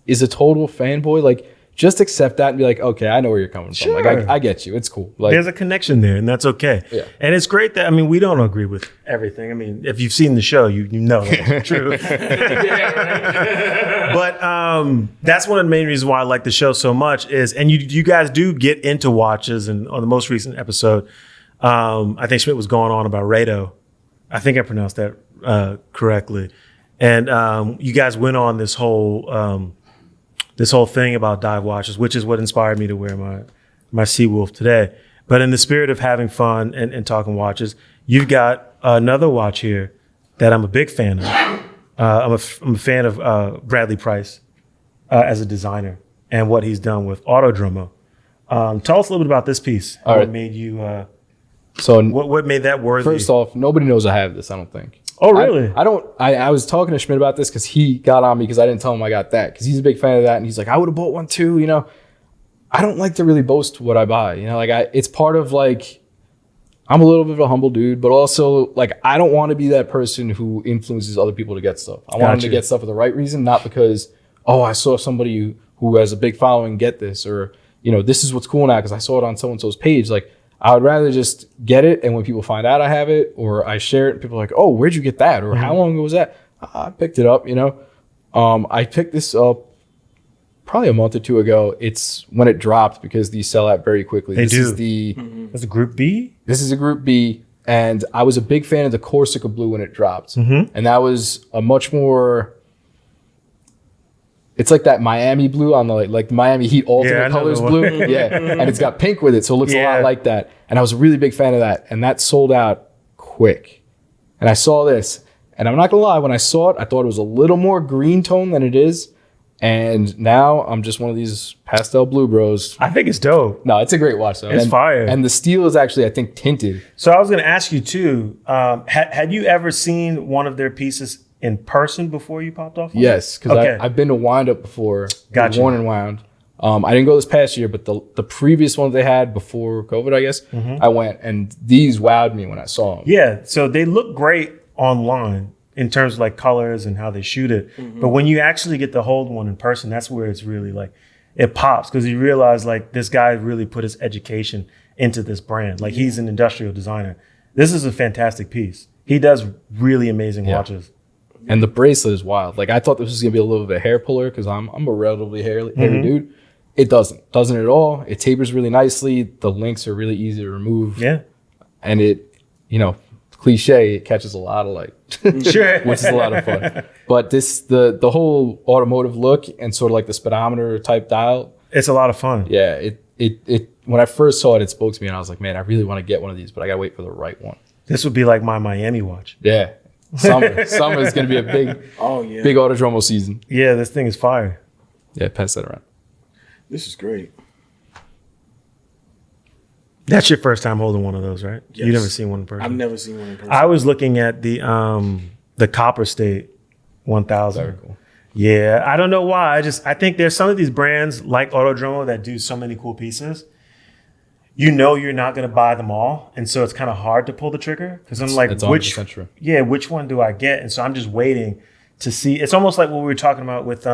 is a total fanboy, like, just accept that and be like, okay, I know where you're coming from. Like, I get you. It's cool. Like, there's a connection there, and that's okay. Yeah. And it's great that, I mean, we don't agree with everything. I mean, if you've seen the show, you know that's true. But that's one of the main reasons why I like the show so much is, and you guys do get into watches, and on the most recent episode, I think Schmidt was going on about Rado. I think I pronounced that correctly. And you guys went on this whole thing about dive watches, which is what inspired me to wear my Seawolf today. But in the spirit of having fun and talking watches, you've got another watch here that I'm a big fan of. I'm a fan of Bradley Price as a designer and what he's done with Autodromo. Tell us a little bit about this piece. All what right. made you? So what made that worthy? first off, nobody knows I have this. I don't think. Oh, really? I don't. I was talking to Schmidt about this because he got on me because I didn't tell him I got that because he's a big fan of that and he's like, I would have bought one too. You know, I don't like to really boast what I buy. You know, like it's part of like I'm a little bit of a humble dude, but also like I don't want to be that person who influences other people to get stuff. I want them to get stuff for the right reason, not because I saw somebody who has a big following get this or this is what's cool now because I saw it on so and so's page. Like I would rather just get it, and when people find out I have it, or I share it, and people are like, "Oh, where'd you get that?" or "How long ago was that?" I picked it up. I picked this up probably a month or two ago. It's when it dropped because these sell out very quickly. They do. Is That's a Group B? This is a Group B, and I was a big fan of the Corsica blue when it dropped, and that was a much more. It's like that Miami blue on the like the Miami Heat alternate colors blue. Yeah. And it's got pink with it. So it looks a lot like that. And I was a really big fan of that. And that sold out quick. And I saw this. And I'm not going to lie, when I saw it, I thought it was a little more green tone than it is. And now I'm just one of these pastel blue bros. I think it's dope. No, it's a great watch though. It's fire. And the steel is actually, I think, tinted. So I was going to ask you too, had you ever seen one of their pieces in person before you popped off? Yes, because Okay. I've been to Wind Up before. Gotcha. Worn and Wound. I didn't go this past year, but the previous ones they had before COVID, I guess, I went, and these wowed me when I saw them. Yeah, so they look great online in terms of like colors and how they shoot it. But when you actually get to hold one in person, that's where it's really like, it pops because you realize like this guy really put his education into this brand. Like he's an industrial designer. This is a fantastic piece. He does really amazing watches. And the bracelet is wild. Like I thought this was gonna be a little bit of a hair puller because I'm a relatively hairy dude. It doesn't at all. It tapers really nicely. The links are really easy to remove. Yeah. And it, cliche, it catches a lot of light. Sure. Which is a lot of fun. But the whole automotive look and sort of like the speedometer type dial. It's a lot of fun. Yeah. It when I first saw it, it spoke to me and I was like, man, I really want to get one of these, but I gotta wait for the right one. This would be like my Miami watch. Yeah. Summer is gonna be a big big Autodromo season. Yeah, this thing is fire. Yeah, pass that around. This is great. That's your first time holding one of those, right? Yes. You've never seen one in person. I've never seen one in person. I was looking at the Copper State 1000. Very cool. Yeah, I don't know why. I think there's some of these brands like Autodromo that do so many cool pieces. You're not going to buy them all, and so it's kind of hard to pull the trigger because I'm like, It's 100% true. which one do I get? And so I'm just waiting to see. It's almost like what we were talking about with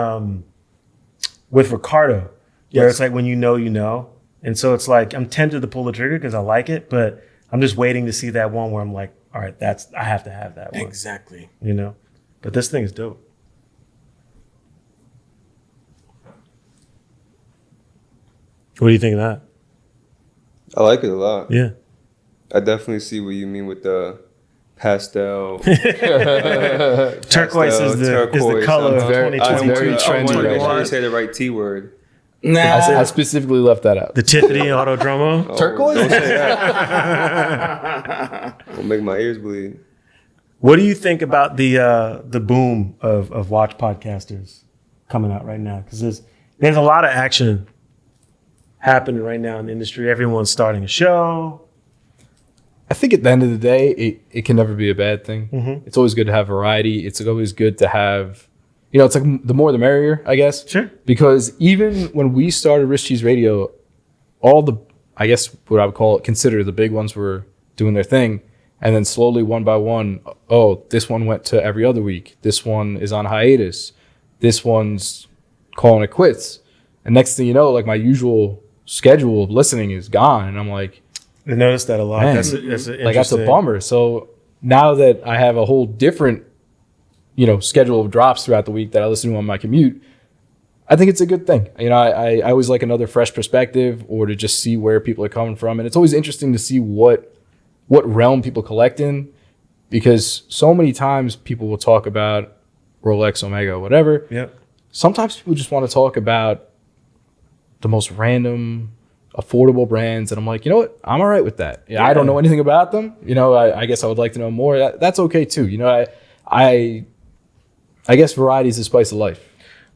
Ricardo, where it's like when you know. And so it's like I'm tempted to pull the trigger because I like it, but I'm just waiting to see that one where I'm like, all right, I have to have that one. Exactly. But this thing is dope. What do you think of that? I like it a lot. Yeah. I definitely see what you mean with the pastel. Turquoise is the color of very- 2022. very trendy I want to right make sure now. you say the right T word. I specifically left that out. The Tiffany Autodromo. Oh, Turquoise? Don't say that. Will make my ears bleed. What do you think about the boom of watch podcasters coming out right now? Because there's a lot of action happening right now in the industry. Everyone's starting a show. I think at the end of the day, it can never be a bad thing. It's always good to have variety. It's always good to have, it's like the more the merrier, I guess. Sure. Because even when we started Rich Cheese Radio, all the, I guess what I would consider the big ones were doing their thing. And then slowly, one by one, this one went to every other week. This one is on hiatus. This one's calling it quits. And next thing you know, like my usual schedule of listening is gone. And I'm like, I noticed that a lot. man, That's that's a bummer. So now that I have a whole different, schedule of drops throughout the week that I listen to on my commute, I think it's a good thing. I always like another fresh perspective or to just see where people are coming from. And it's always interesting to see what realm people collect in. because so many times people will talk about Rolex, Omega, whatever. Yep. Sometimes people just want to talk about the most random, affordable brands, and I'm like, you know what? I'm all right with that. Yeah, I don't know anything about them. You know, I guess I would like to know more. That's okay too. You know, I guess variety is the spice of life.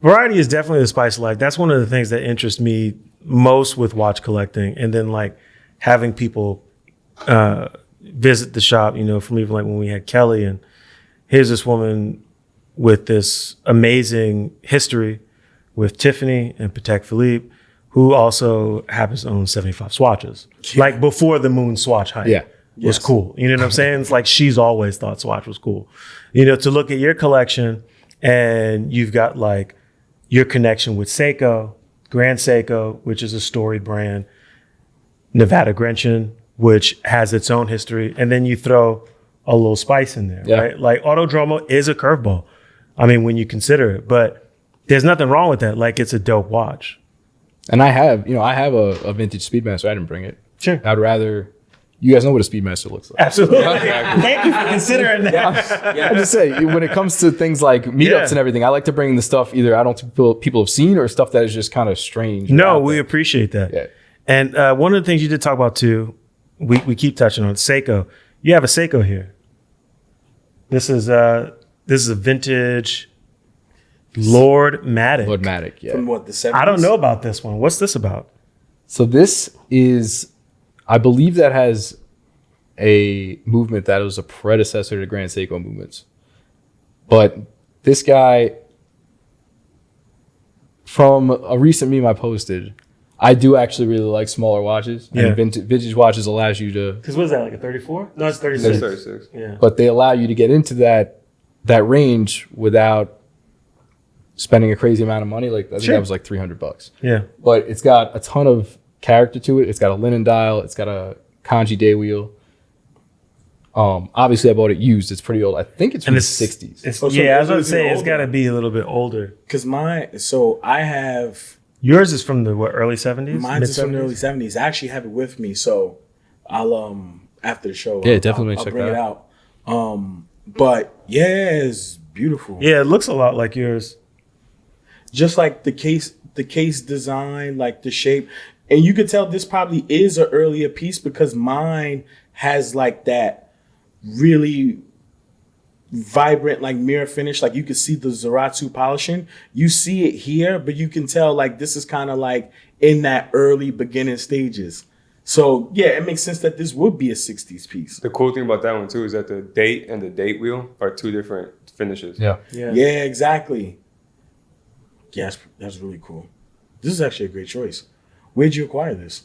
Variety is definitely the spice of life. That's one of the things that interests me most with watch collecting, and then like having people visit the shop. You know, from even like when we had Kelly, and here's this woman with this amazing history with Tiffany and Patek Philippe, who also happens to own 75 swatches. Like before the Moonswatch hype was cool. You know what I'm saying? It's like she's always thought Swatch was cool. You know, to look at your collection and you've got like your connection with Seiko, Grand Seiko, which is a storied brand, Nivada Grenchen, which has its own history, and then you throw a little spice in there, right? Like Autodromo is a curveball. I mean, when you consider it, but there's nothing wrong with that. Like, it's a dope watch. And I have a vintage Speedmaster. I didn't bring it. Sure. I'd rather, you guys know what a Speedmaster looks like. Absolutely. Thank you for considering that. I just say, when it comes to things like meetups and everything, I like to bring the stuff either I don't think people have seen or stuff that is just kind of strange. No, we appreciate that. Yeah. And one of the things you did talk about too, we keep touching on Seiko. You have a Seiko here. This is a vintage Lordmatic. Lordmatic, yeah. From what, the 70s? I don't know about this one. What's this about? So this is, I believe that has a movement that was a predecessor to Grand Seiko movements. But this guy, from a recent meme I posted, I do actually really like smaller watches. Yeah. And vintage watches allows you to, Because what is that, like a 34? No, it's 36. It's 36. Yeah. but they allow you to get into that range without spending a crazy amount of money. Like I think that was like $300. Yeah. But it's got a ton of character to it. It's got a linen dial. It's got a kanji day wheel. Obviously I bought it used. It's pretty old. I think it's from the 60s. It's, Oh, so yeah, I was yours going to is say, even it's got to be a little bit older. Because I have, Yours is from the, early 70s? mine's is from the Mid-70s? early 70s. I actually have it with me, so I'll, after the show, Yeah, I'll, definitely I'll check bring that it out. But yeah, it's beautiful. Yeah, it looks a lot like yours. Just like the case design, like the shape. And you could tell this probably is an earlier piece because mine has like that really vibrant like mirror finish. Like you can see the Zaratsu polishing. You see it here, but you can tell like this is kind of like in that early beginning stages. So yeah, it makes sense that this would be a 60s piece. The cool thing about that one too is that the date and the date wheel are two different finishes. Yeah. Yeah, exactly. Yeah, that's really cool. This is actually a great choice. Where'd you acquire this?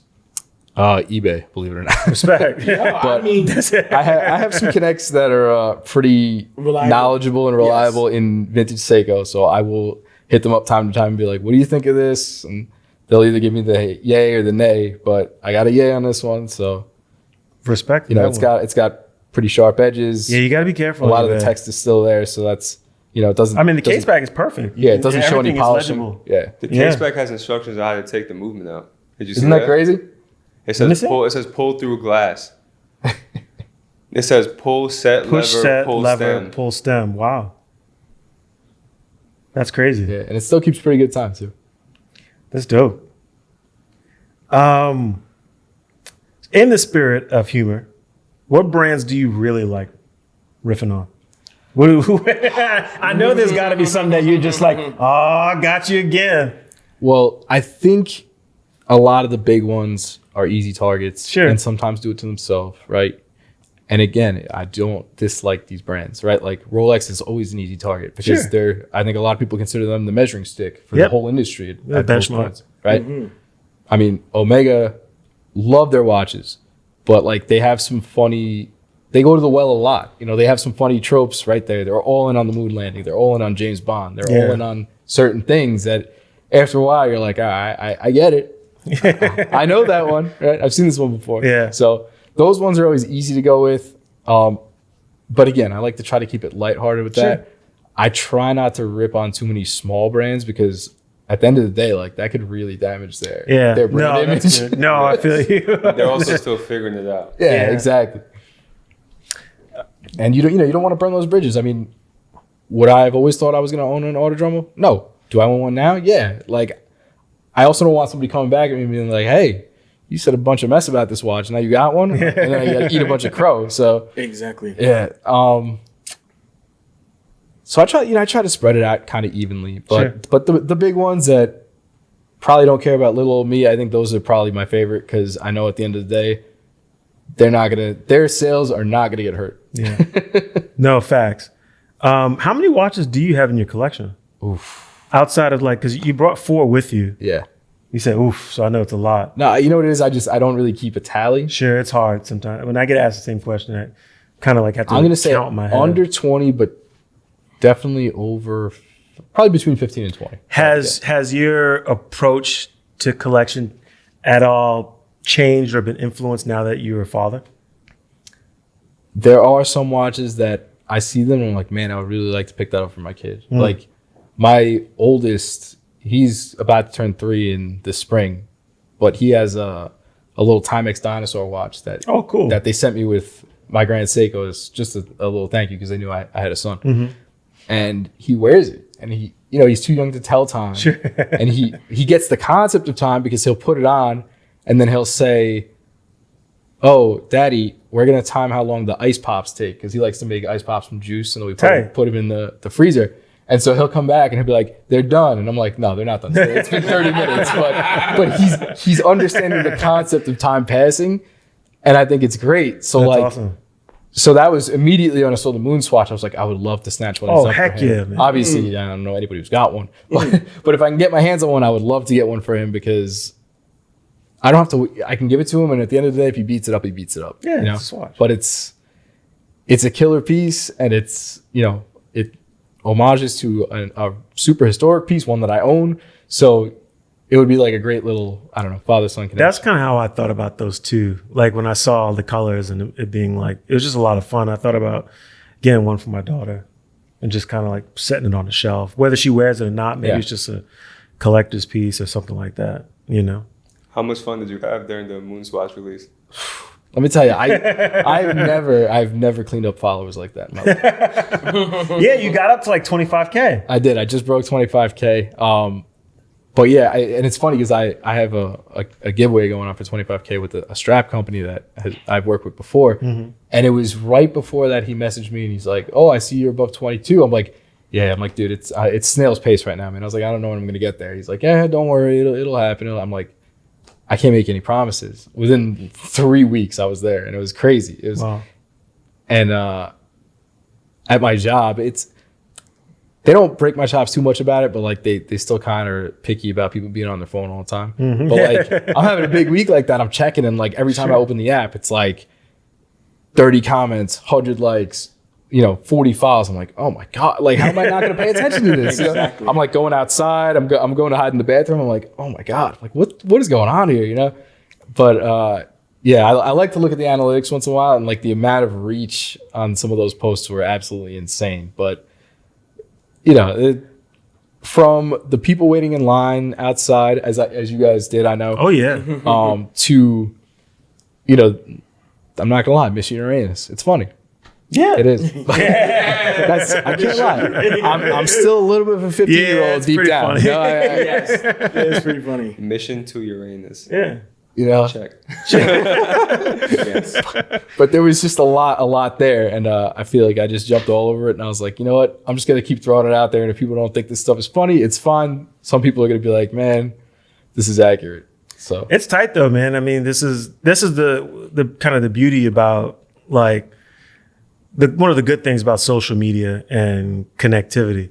eBay, believe it or not. Respect. I mean, I have some connects that are pretty Reliable. knowledgeable and reliable in vintage Seiko. So I will hit them up time to time and be like, what do you think of this? And they'll either give me the yay or the nay, but I got a yay on this one. So, Respect. you know, that it's got pretty sharp edges. Yeah, you got to be careful. A lot of that. the text is still there. So that's, you know, it doesn't. I mean, the case doesn't- back is perfect. Yeah, it doesn't show any everything is polishing. legible. Yeah. The Yeah. case back has instructions on how to take the movement out. Did you see Isn't that crazy? It Let me says see. pull. It says pull through glass. It says pull, set, Push, lever, set, pull, lever, stem. pull, stem. Wow. That's crazy. Yeah, and it still keeps pretty good time too. That's dope. In the spirit of humor, what brands do you really like riffing on? I know there's got to be something that you're just like, oh, I got you again. Well, I think a lot of the big ones are easy targets. Sure. And sometimes do it to themselves, right? And again, I don't dislike these brands, right? Like Rolex is always an easy target because Sure. I think a lot of people consider them the measuring stick for Yep. the whole industry The at most benchmark. points, right? I mean, Omega, love their watches, but like they have some funny, they go to the well a lot. You know, they have some funny tropes right there. They're all in on the moon landing. They're all in on James Bond. They're all in on certain things that after a while you're like, I get it. I know that one, right? I've seen this one before. Yeah. So those ones are always easy to go with. But again, I like to try to keep it lighthearted with that. I try not to rip on too many small brands because at the end of the day, like that could really damage their brand no, image. that's good. No, I feel you. They're also still figuring it out. Yeah, Yeah. exactly. And you don't want to burn those bridges. I mean, would I have always thought I was going to own an Autodromo? No. Do I want one now? Yeah. Like, I also don't want somebody coming back at me and being like, hey, you said a bunch of mess about this watch. Now you got one? And then you got to eat a bunch of crow. So exactly. Yeah. So I try to spread it out kind of evenly. But the big ones that probably don't care about little old me, I think those are probably my favorite because I know at the end of the day, their sales are not gonna get hurt. Yeah. No, facts. How many watches do you have in your collection? Oof. Outside of because you brought 4 with you. Yeah. You said oof, so I know it's a lot. No, you know what it is? I don't really keep a tally. Sure, it's hard sometimes. When I get asked the same question, I kind of have to I'm gonna say count in my head. under 20, but definitely over, probably between 15 and 20. Has your approach to collection at all changed or been influenced now that you're a father? There are some watches that I see them and I'm like, man, I would really like to pick that up for my kid. Like my oldest, he's about to turn 3 in the spring, but he has a little Timex dinosaur watch that cool that they sent me with my grand Seiko as just a little thank you because they knew I had a son. And he wears it and he's too young to tell time. Sure. And he gets the concept of time because he'll put it on and then he'll say, oh, Daddy, we're going to time how long the ice pops take because he likes to make ice pops from juice and we put him in the freezer. And so he'll come back and he'll be like, they're done. And I'm like, no, they're not done. It's been 30 minutes. But he's understanding the concept of time passing. And I think it's great. So that's awesome. So that was immediately when I saw the Moonswatch, I was like, I would love to snatch one of these up heck for him. yeah, man. Obviously, I don't know anybody who's got one. But if I can get my hands on one, I would love to get one for him because I don't have to, I can give it to him. And at the end of the day, if he beats it up, he beats it up. Yeah, you know? it's a watch. But it's a killer piece and it's, it homages to a super historic piece, one that I own. So it would be like a great little, I don't know, father-son connection. That's kind of how I thought about those too. Like when I saw all the colors and it being it was just a lot of fun. I thought about getting one for my daughter and just kind of setting it on the shelf. Whether she wears it or not, maybe it's just a collector's piece or something like that, How much fun did you have during the Moonswatch release? Let me tell you, I've never cleaned up followers like that in my life. Yeah, you got up to 25K. I did. I just broke 25K. But yeah, and it's funny because I have a giveaway going on for 25K with a strap company that I've worked with before. And it was right before that he messaged me and he's like, oh, I see you're above 22. I'm like, yeah. I'm like, dude, it's snail's pace right now, man. I was like, I don't know when I'm going to get there. He's like, yeah, don't worry. It'll happen. I'm like, I can't make any promises. Within 3 weeks, I was there and it was crazy. It was, wow. And at my job, they don't break my chops too much about it, but they still kind of picky about people being on their phone all the time. But I'm having a big week like that. I'm checking and every time I open the app, it's 30 comments, 100 likes, 40 files. I'm like, oh my God, how am I not going to pay attention to this? Exactly. I'm going outside. I'm going to hide in the bathroom. I'm like, oh my God, what is going on here? But yeah, I like to look at the analytics once in a while and the amount of reach on some of those posts were absolutely insane. But from the people waiting in line outside, as you guys did, I know. Oh yeah. To, I'm not gonna lie, Miss Uranus. It's funny. Yeah, it is. I can't lie. I'm still a little bit of a 50-year-old deep down. Funny. Yes, it's pretty funny. Mission to Uranus. Yeah. Check. Yes. But there was just a lot there, and I feel like I just jumped all over it, and I was like, you know what? I'm just gonna keep throwing it out there, and if people don't think this stuff is funny, it's fine. Some people are gonna be like, man, this is accurate. So it's tight though, man. I mean, this is the kind of the beauty about one of the good things about social media and connectivity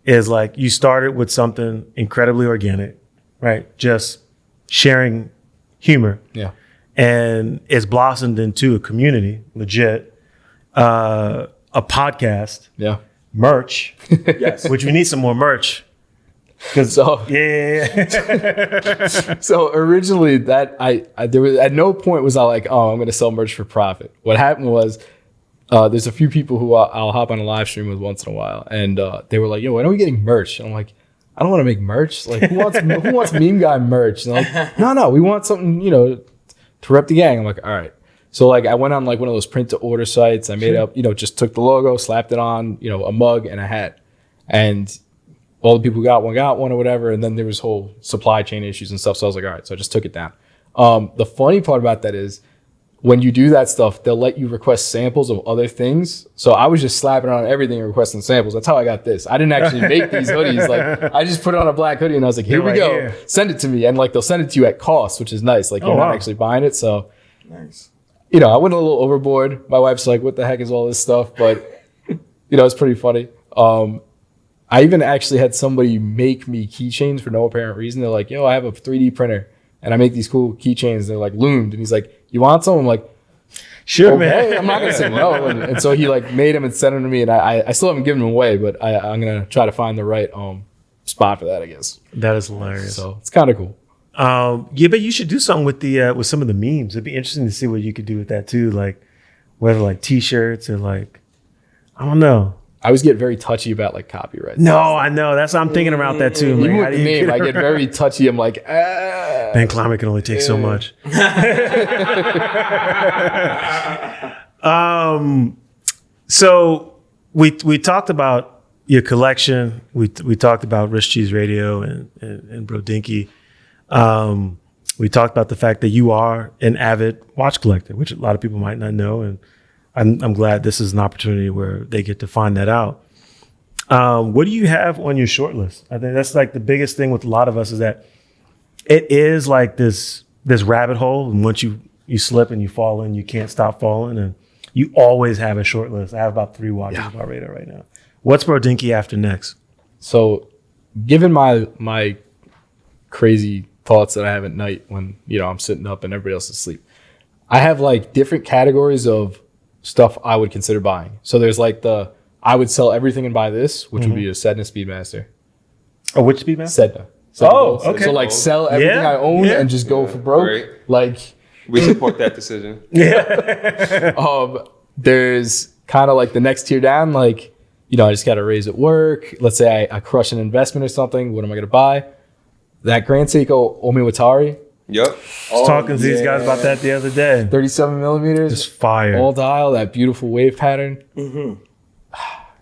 is you started with something incredibly organic, right? Just sharing humor. Yeah. And it's blossomed into a community, legit, a podcast. Yeah. Merch. Yes. Which we need some more merch. So So originally there was at no point was I like, oh, I'm going to sell merch for profit. What happened was there's a few people who I'll hop on a live stream with once in a while, and they were like, yo, when are we getting merch? And I'm like, I don't want to make merch. Who wants meme guy merch? And I'm like, no, we want something, to rep the gang. I'm like, all right. So like I went on like one of those print to order sites. I made up, just took the logo, slapped it on, a mug and a hat. And all the people who got one or whatever. And then there was whole supply chain issues and stuff. So I was like, all right, so I just took it down. The funny part about that is when you do that stuff, they'll let you request samples of other things. So I was just slapping on everything and requesting samples. That's how I got this. I didn't actually make these hoodies. Like I just put it on a black hoodie and I was like, here we go. Here. Send it to me. And like they'll send it to you at cost, which is nice. Like you're not actually buying it. So nice. I went a little overboard. My wife's like, what the heck is all this stuff? But it's pretty funny. I even actually had somebody make me keychains for no apparent reason. They're like, I have a 3D printer and I make these cool keychains. They're like loomed. And he's like, you want some? I'm like, sure, okay, man. I'm not going to say no. And so he like made them and sent them to me. And I still haven't given them away, but I'm going to try to find the right spot for that, I guess. That is hilarious. So it's kind of cool. Yeah, but you should do something with some of the memes. It'd be interesting to see what you could do with that too. Like whether like T-shirts or like, I don't know. I always get very touchy about like copyright. No, I know. That's what I'm thinking about that too. Even with the name, I get very touchy. I'm like, Ben Climate can only take so much. So we talked about your collection. We talked about Rich Cheese Radio and Brodinkee. We talked about the fact that you are an avid watch collector, which a lot of people might not know, and I'm glad this is an opportunity where they get to find that out. What do you have on your short list? I think that's like the biggest thing with a lot of us is that it is like this rabbit hole, and once you slip and you fall in, you can't stop falling, and you always have a short list. I have about 3 watches on my radar right now. What's Brodinkee after next? So, given my crazy thoughts that I have at night when I'm sitting up and everybody else is asleep, I have like different categories of stuff I would consider buying. So there's like I would sell everything and buy this, which would be a Sedna Speedmaster. Oh, which Speedmaster? Sedna. Oh, okay. So like sell everything I own and just go for broke. Right. Like we support that decision. Yeah. There's kind of like the next tier down, like, I just got to raise at work. Let's say I crush an investment or something. What am I going to buy? That Grand Seiko Omiwatari. Yep. I was talking to these guys about that the other day. 37 millimeters. It's fire. All dial, that beautiful wave pattern. Mm-hmm.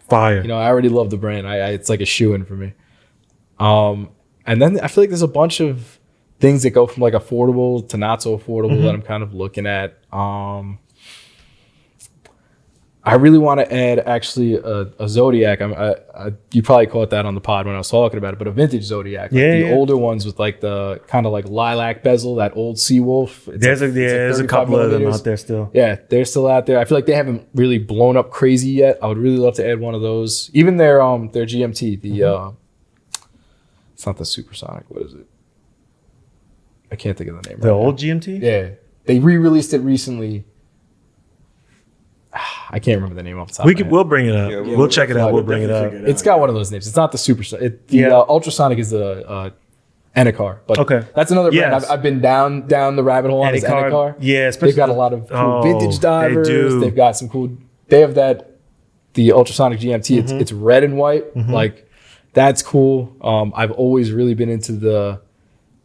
Fire. I already love the brand. It's like a shoe-in for me. And then I feel like there's a bunch of things that go from like affordable to not so affordable that I'm kind of looking at. I really want to add actually a Zodiac. You probably caught that on the pod when I was talking about it, but a vintage Zodiac. The older ones with like the kind of like lilac bezel, that old Seawolf. There's a couple of them out there still. Yeah, they're still out there. I feel like they haven't really blown up crazy yet. I would really love to add one of those. Even their GMT, it's not the Supersonic. What is it? I can't think of the name. The old GMT? Yeah. They re-released it recently. I can't remember the name off the top. We'll bring it up. Yeah, we'll check it out. We'll bring it up. It's got one of those names. It's not the Supersonic. Ultrasonic is the Enicar. But okay, that's another brand. I've been down the rabbit hole on this Enicar. Yeah, they've got a lot of cool vintage divers. They do. They've got some cool. They have the Ultrasonic GMT. It's red and white. Like that's cool. I've always really been into the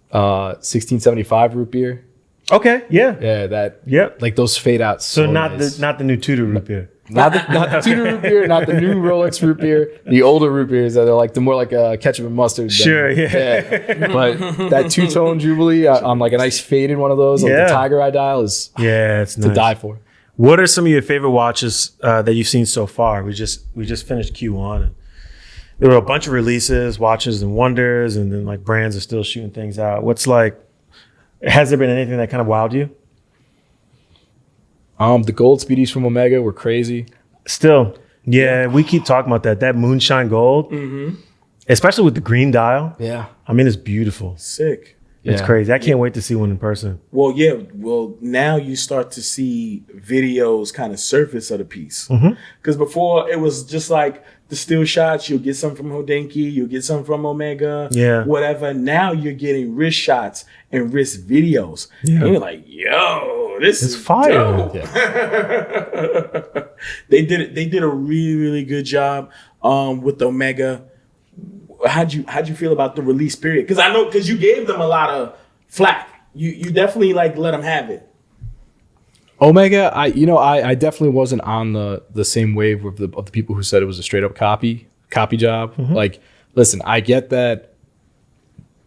1675 root beer. Okay, yeah. Yeah, that. Yep. Like those fade out. So not the new Tudor root beer. Not the Tudor root beer, not the new Rolex root beer. The older root beers that are like the more like ketchup and mustard. Sure, yeah. But that two-tone Jubilee on like a nice faded one of those, like the Tiger Eye dial is it's to die for. What are some of your favorite watches that you've seen so far? We just finished Q1. And there were a bunch of releases, watches and wonders, and then like brands are still shooting things out. Has there been anything that kind of wowed you? The gold speedies from Omega were crazy. Still, we keep talking about that. That moonshine gold, especially with the green dial. Yeah, I mean it's beautiful. Sick. It's crazy. I can't wait to see one in person. Well, now you start to see videos kind of surface of the piece. Because before it was just like the still shots. You'll get some from Brodinkee. You'll get some from Omega. Whatever. Now you're getting wrist shots and wrist videos. And you're like, yo, this is fire. dope. They did a really, really good job with the Omega. How'd you feel about the release period? Because you gave them a lot of flack. You definitely like let them have it. Omega, I definitely wasn't on the same wave of the people who said it was a straight up copy job. Like, listen, I get that.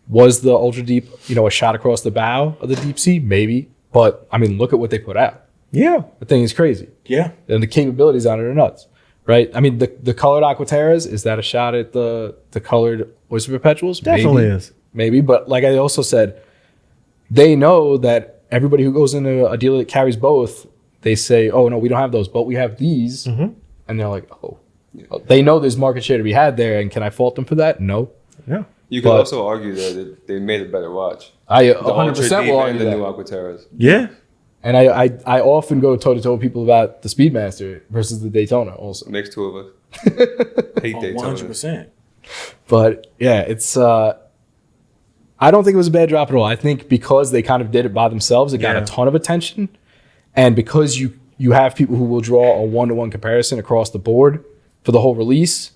Was the Ultra Deep, a shot across the bow of the deep sea? Maybe. But I mean, look at what they put out. Yeah. The thing is crazy. Yeah. And the capabilities on it are nuts. Right? I mean, the colored Aquaterras, is that a shot at the colored Oyster Perpetuals? Definitely is. Maybe. But like I also said, they know that everybody who goes into a dealer that carries both, they say, oh, no, we don't have those, but we have these. And they're like, oh. They know there's market share to be had there, and can I fault them for that? No. Yeah. You could also argue that they made a better watch. I The 100% Ultra Deep will and argue the that. new Aquaterras. Yeah. And I often go toe-to-toe with people about the Speedmaster versus the Daytona also. Makes two of us. Hate Daytona. 100%. But yeah, it's I don't think it was a bad drop at all. I think because they kind of did it by themselves, it got a ton of attention. And because you have people who will draw a one-to-one comparison across the board for the whole release,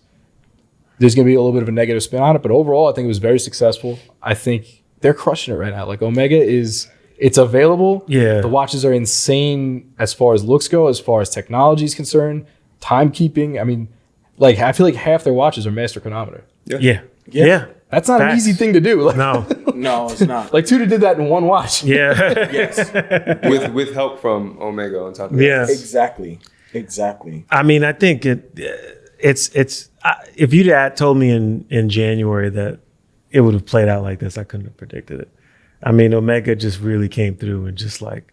there's going to be a little bit of a negative spin on it. But overall, I think it was very successful. I think they're crushing it right now. Like Omega it's available. Yeah. The watches are insane as far as looks go, as far as technology is concerned, timekeeping. I mean, like I feel like half their watches are master chronometer. Yeah. Yeah. That's not an easy thing to do. Like, No. No, it's not. like Tudor did that in one watch. Yeah. Yes. With help from Omega on top of that. Yeah. Exactly. I mean, I think it's if you'd told me in January that it would have played out like this, I couldn't have predicted it. I mean, Omega just really came through and just like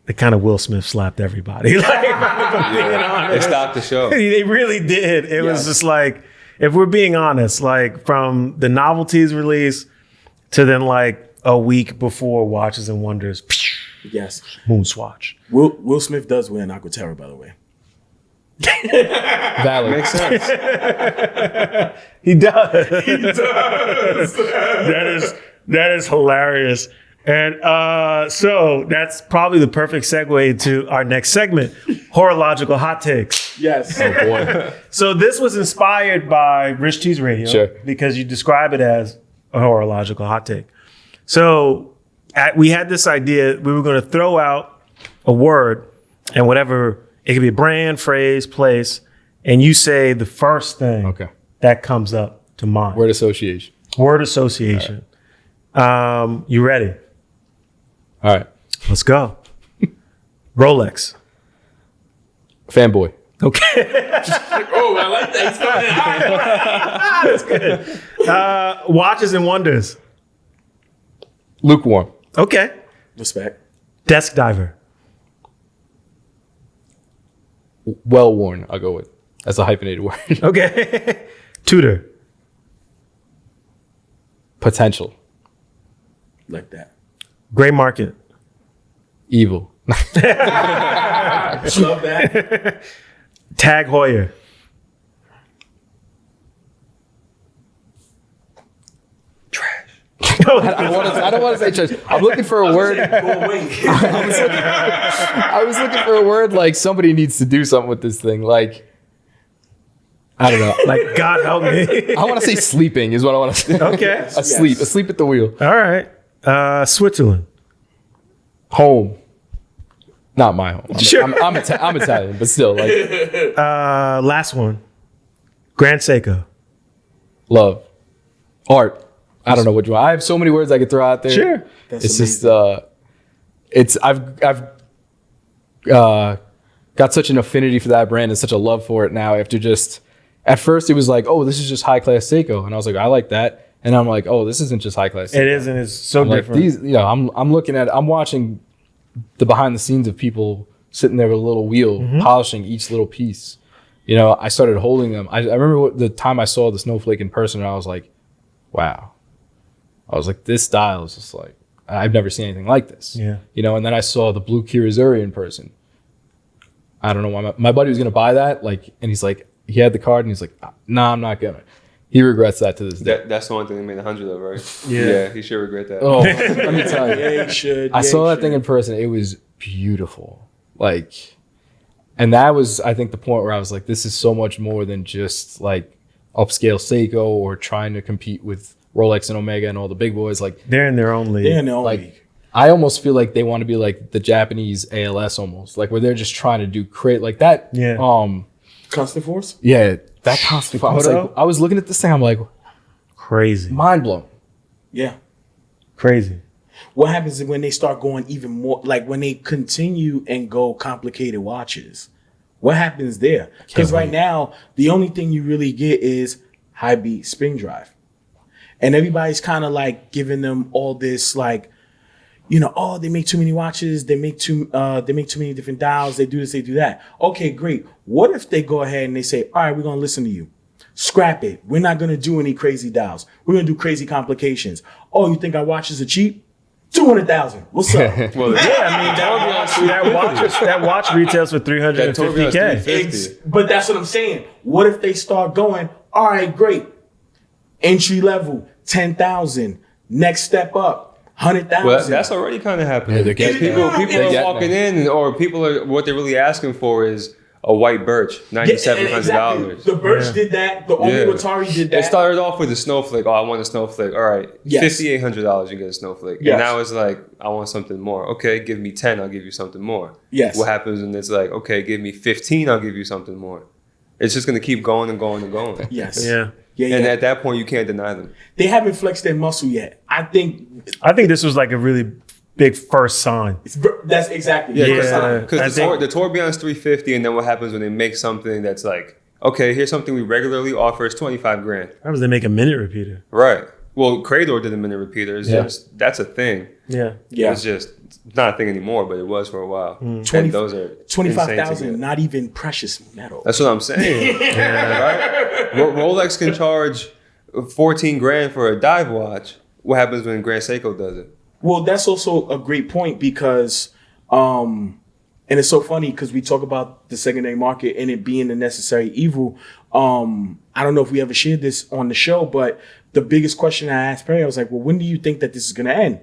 the kind of Will Smith slapped everybody. Like, if I'm being honest. They stopped the show. They really did. It was just like, if we're being honest, like from the novelties release to then like a week before Watches and Wonders, Yes. Moonswatch. Will Smith does win Aquaterra, by the way. Valid. Makes sense. He does. He does. That is hilarious. And so that's probably the perfect segue to our next segment, Horological Hot-takes. Yes. Oh boy. So this was inspired by Rich T's Radio, Sure. because you describe it as a horological hot take. So we had this idea, we were going to throw out a word and whatever, it could be a brand, phrase, place, and you say the first thing that comes up to mind. Word association. Word association. You ready? All right. Let's go. Rolex. Fanboy. Okay. Oh, I like that. He's coming. That's good. Watches and Wonders. Lukewarm. Okay. Respect. Desk diver. Well worn, I'll go with. That's a hyphenated word. Okay. Tudor. Potential. Like that. Gray market. Evil. Love that. Tag Heuer. Trash. I don't want to say trash. I'm looking for a word. Go away. I was looking for a word like somebody needs to do something with this thing. Like, I don't know. Like, God help me. I want to say sleeping is what I want to say. Okay. Asleep at the wheel. All right. Switzerland. Home. Not my home. Sure. I'm Italian, but still, like, Last one. Grand Seiko. love. Art. I don't know what you want. I have so many words I could throw out there. Sure. It's just I've got such an affinity for that brand and such a love for it now after just at first it was like, oh, this is just high class Seiko. And I was like, I like that. And I'm like, oh, this isn't just high class Seiko. It is, and it's so I'm like, different. these, you know, I'm watching the behind the scenes of people sitting there with a little wheel, polishing each little piece. You know, I started holding them. I remember the time I saw the Snowflake in person, and I was like, wow. I was like, this style is just like, I've never seen anything like this. Yeah. You know, and then I saw the blue Kirizuri in person. I don't know why. My buddy was going to buy that, like, and he's like, he had the card, and he's like, nah, I'm not going to. He regrets that to this day. That's the one thing they made 100 of, right? Yeah. He should regret that. Oh, let me tell you. Yeah, you should. I saw that thing in person. It was beautiful. Like, and that was, I think, the point where I was like, this is so much more than just like upscale Seiko or trying to compete with Rolex and Omega and all the big boys. Like, They're in their own league. They're in their own like league. I almost feel like they want to be like the Japanese ALS almost, like where they're just trying to do create like that. Yeah. Constant Force. Yeah, that constant force. I was looking at this thing. I'm like, crazy, mind blown. Yeah. Crazy. What happens when they start going even more, like when they continue and go complicated watches? What happens there? Because right now, the only thing you really get is high beat spring drive. And everybody's kind of like giving them all this like, you know, oh, they make too many watches, they make too many different dials, they do this, they do that. Okay, great. What if they go ahead and they say, all right, we're gonna listen to you. Scrap it. We're not gonna do any crazy dials. We're gonna do crazy complications. Oh, you think our watches are cheap? 200,000. What's up? Well, Yeah, I mean that watch retails for 350K. But that's what I'm saying. What if they start going, all right, great. Entry level, 10,000. Next step up, 100,000. Well, that's already kind of happening. Yeah, people are walking in, or people are what they're really asking for is a white birch, $9,700. Exactly. The birch did that. The Atari did that. It started off with a snowflake. Oh, I want a snowflake. All right, yes. $5,800, you get a snowflake. Yes. And now it's like, I want something more. Okay, give me 10, I'll give you something more. Yes. What happens when it's like, okay, give me 15, I'll give you something more. It's just gonna keep going and going and going. Yes. Yeah. Yeah. And at that point, you can't deny them. They haven't flexed their muscle yet. I think this was like a really big first sign. that's exactly. Yeah. Because the Tourbillon's 350, and then what happens when they make something that's like, okay, here's something we regularly offer, it's 25 grand. How does they make a minute repeater? Right. Well, Crador did a minute repeater. It's just, that's a thing. Yeah. Yeah. It's just it's not a thing anymore, but it was for a while. 20, and those are 25,000, not even precious metal. That's what I'm saying. Right? Rolex can charge 14 grand for a dive watch. What happens when Grand Seiko does it? Well, that's also a great point because, and it's so funny because we talk about the secondary market and it being a necessary evil. I don't know if we ever shared this on the show, but the biggest question I asked Perry, I was like, well, when do you think that this is going to end?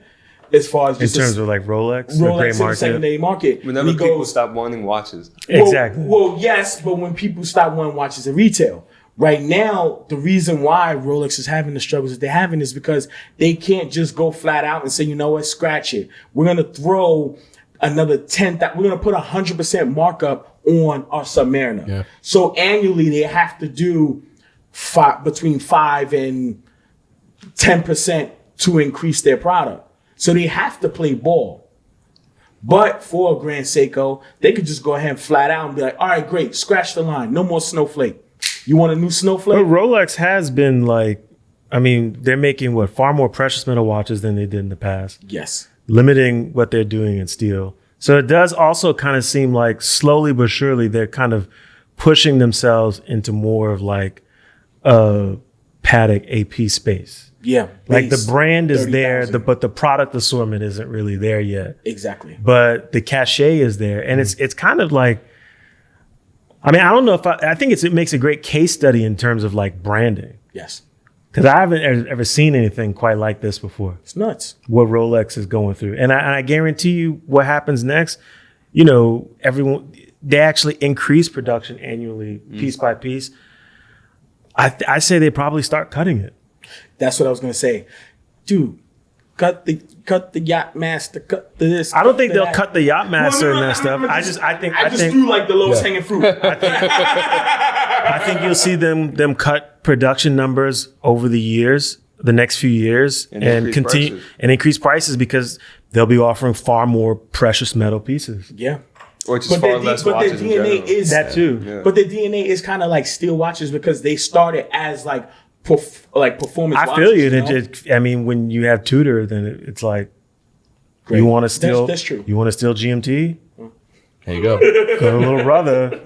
As far as just in terms of like Rolex in gray the secondary market. Whenever people stop wanting watches. Exactly. Well, yes, but when people stop wanting watches in retail. Right now, the reason why Rolex is having the struggles that they're having is because they can't just go flat out and say, you know what, scratch it. We're going to throw another 10, we're going to put 100% markup on our Submariner. Yeah. So annually, they have to do between 5 and 10% to increase their product. So they have to play ball. But for a Grand Seiko, they could just go ahead and flat out and be like, all right, great, scratch the line. No more Snowflake. You want a new Snowflake? But Rolex has been like, I mean, they're making far more precious metal watches than they did in the past. Yes. Limiting what they're doing in steel. So it does also kind of seem like slowly but surely they're kind of pushing themselves into more of like a Patek AP space. Yeah. Like the brand is 30,000. there, but the product assortment isn't really there yet. Exactly. But the cachet is there. And it's kind of like, I mean, I don't know if I think it makes a great case study in terms of like branding. Yes. Because I haven't ever seen anything quite like this before. It's nuts. What Rolex is going through. And I guarantee you what happens next, you know, they actually increase production annually, piece by piece. I say they probably start cutting it. That's what I was going to say. Dude, cut the Yacht Master, cut this. I don't think they'll cut the Yacht Master and that stuff. I think threw like the lowest hanging fruit. I think you'll see them cut production numbers over the next few years, and continue and increase prices because they'll be offering far more precious metal pieces. Yeah. Or just far less watches in general. Is that too. Yeah. But their DNA is kind of like steel watches because they started as like performance watches. I feel you. know? I mean, when you have Tudor, then it's like, Great. you want to steal. That's true. You want to steal GMT? There you go. Go to Little Brother.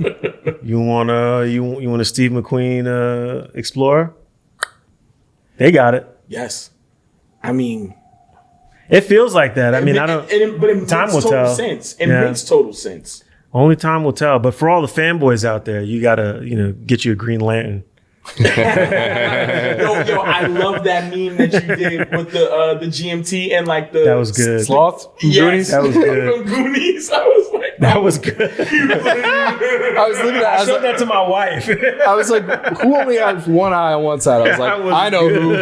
You want a Steve McQueen Explorer? They got it. Yes. I mean, it feels like that. I mean, I don't. But it time makes will total tell. sense. It makes total sense. Only time will tell. But for all the fanboys out there, you gotta, get you a Green Lantern. Yo, I love that meme that you did with the GMT and like the That was good. Sloth from Yes. Goonies? That was good. From Goonies. I was like, That was good. I was looking at. I showed that to my wife. I was like, who only has one eye on one side? I was like, That was I know who.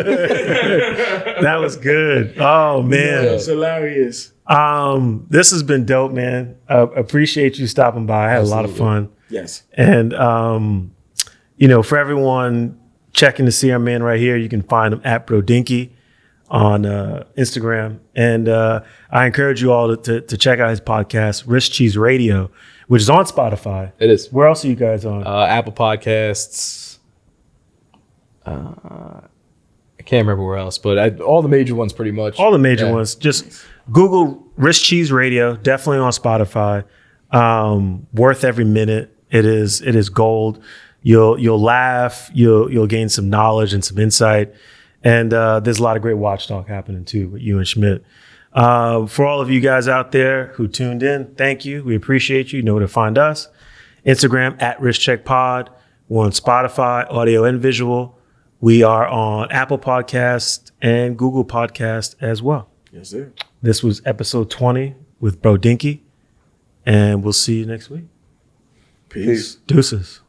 That was good. Oh man. It's hilarious. This has been dope, man. Appreciate you stopping by. I had a lot of fun. Yes. And for everyone checking to see our man right here, you can find him at Brodinkee on Instagram. And I encourage you all to check out his podcast, Wrist Cheese Radio, which is on Spotify. It is. Where else are you guys on? Apple Podcasts. I can't remember where else, but all the major ones pretty much. All the major ones. Just Google Wrist Cheese Radio. Definitely on Spotify. Worth every minute. It is gold. You'll laugh. You'll gain some knowledge and some insight. And there's a lot of great watch talk happening too with you and Schmidt. For all of you guys out there who tuned in, thank you. We appreciate you. You know where to find us. Instagram at WristCheckPod. We're on Spotify, audio and visual. We are on Apple Podcast and Google Podcast as well. Yes, sir. This was episode 20 with Brodinkee, and we'll see you next week. Peace. Deuces.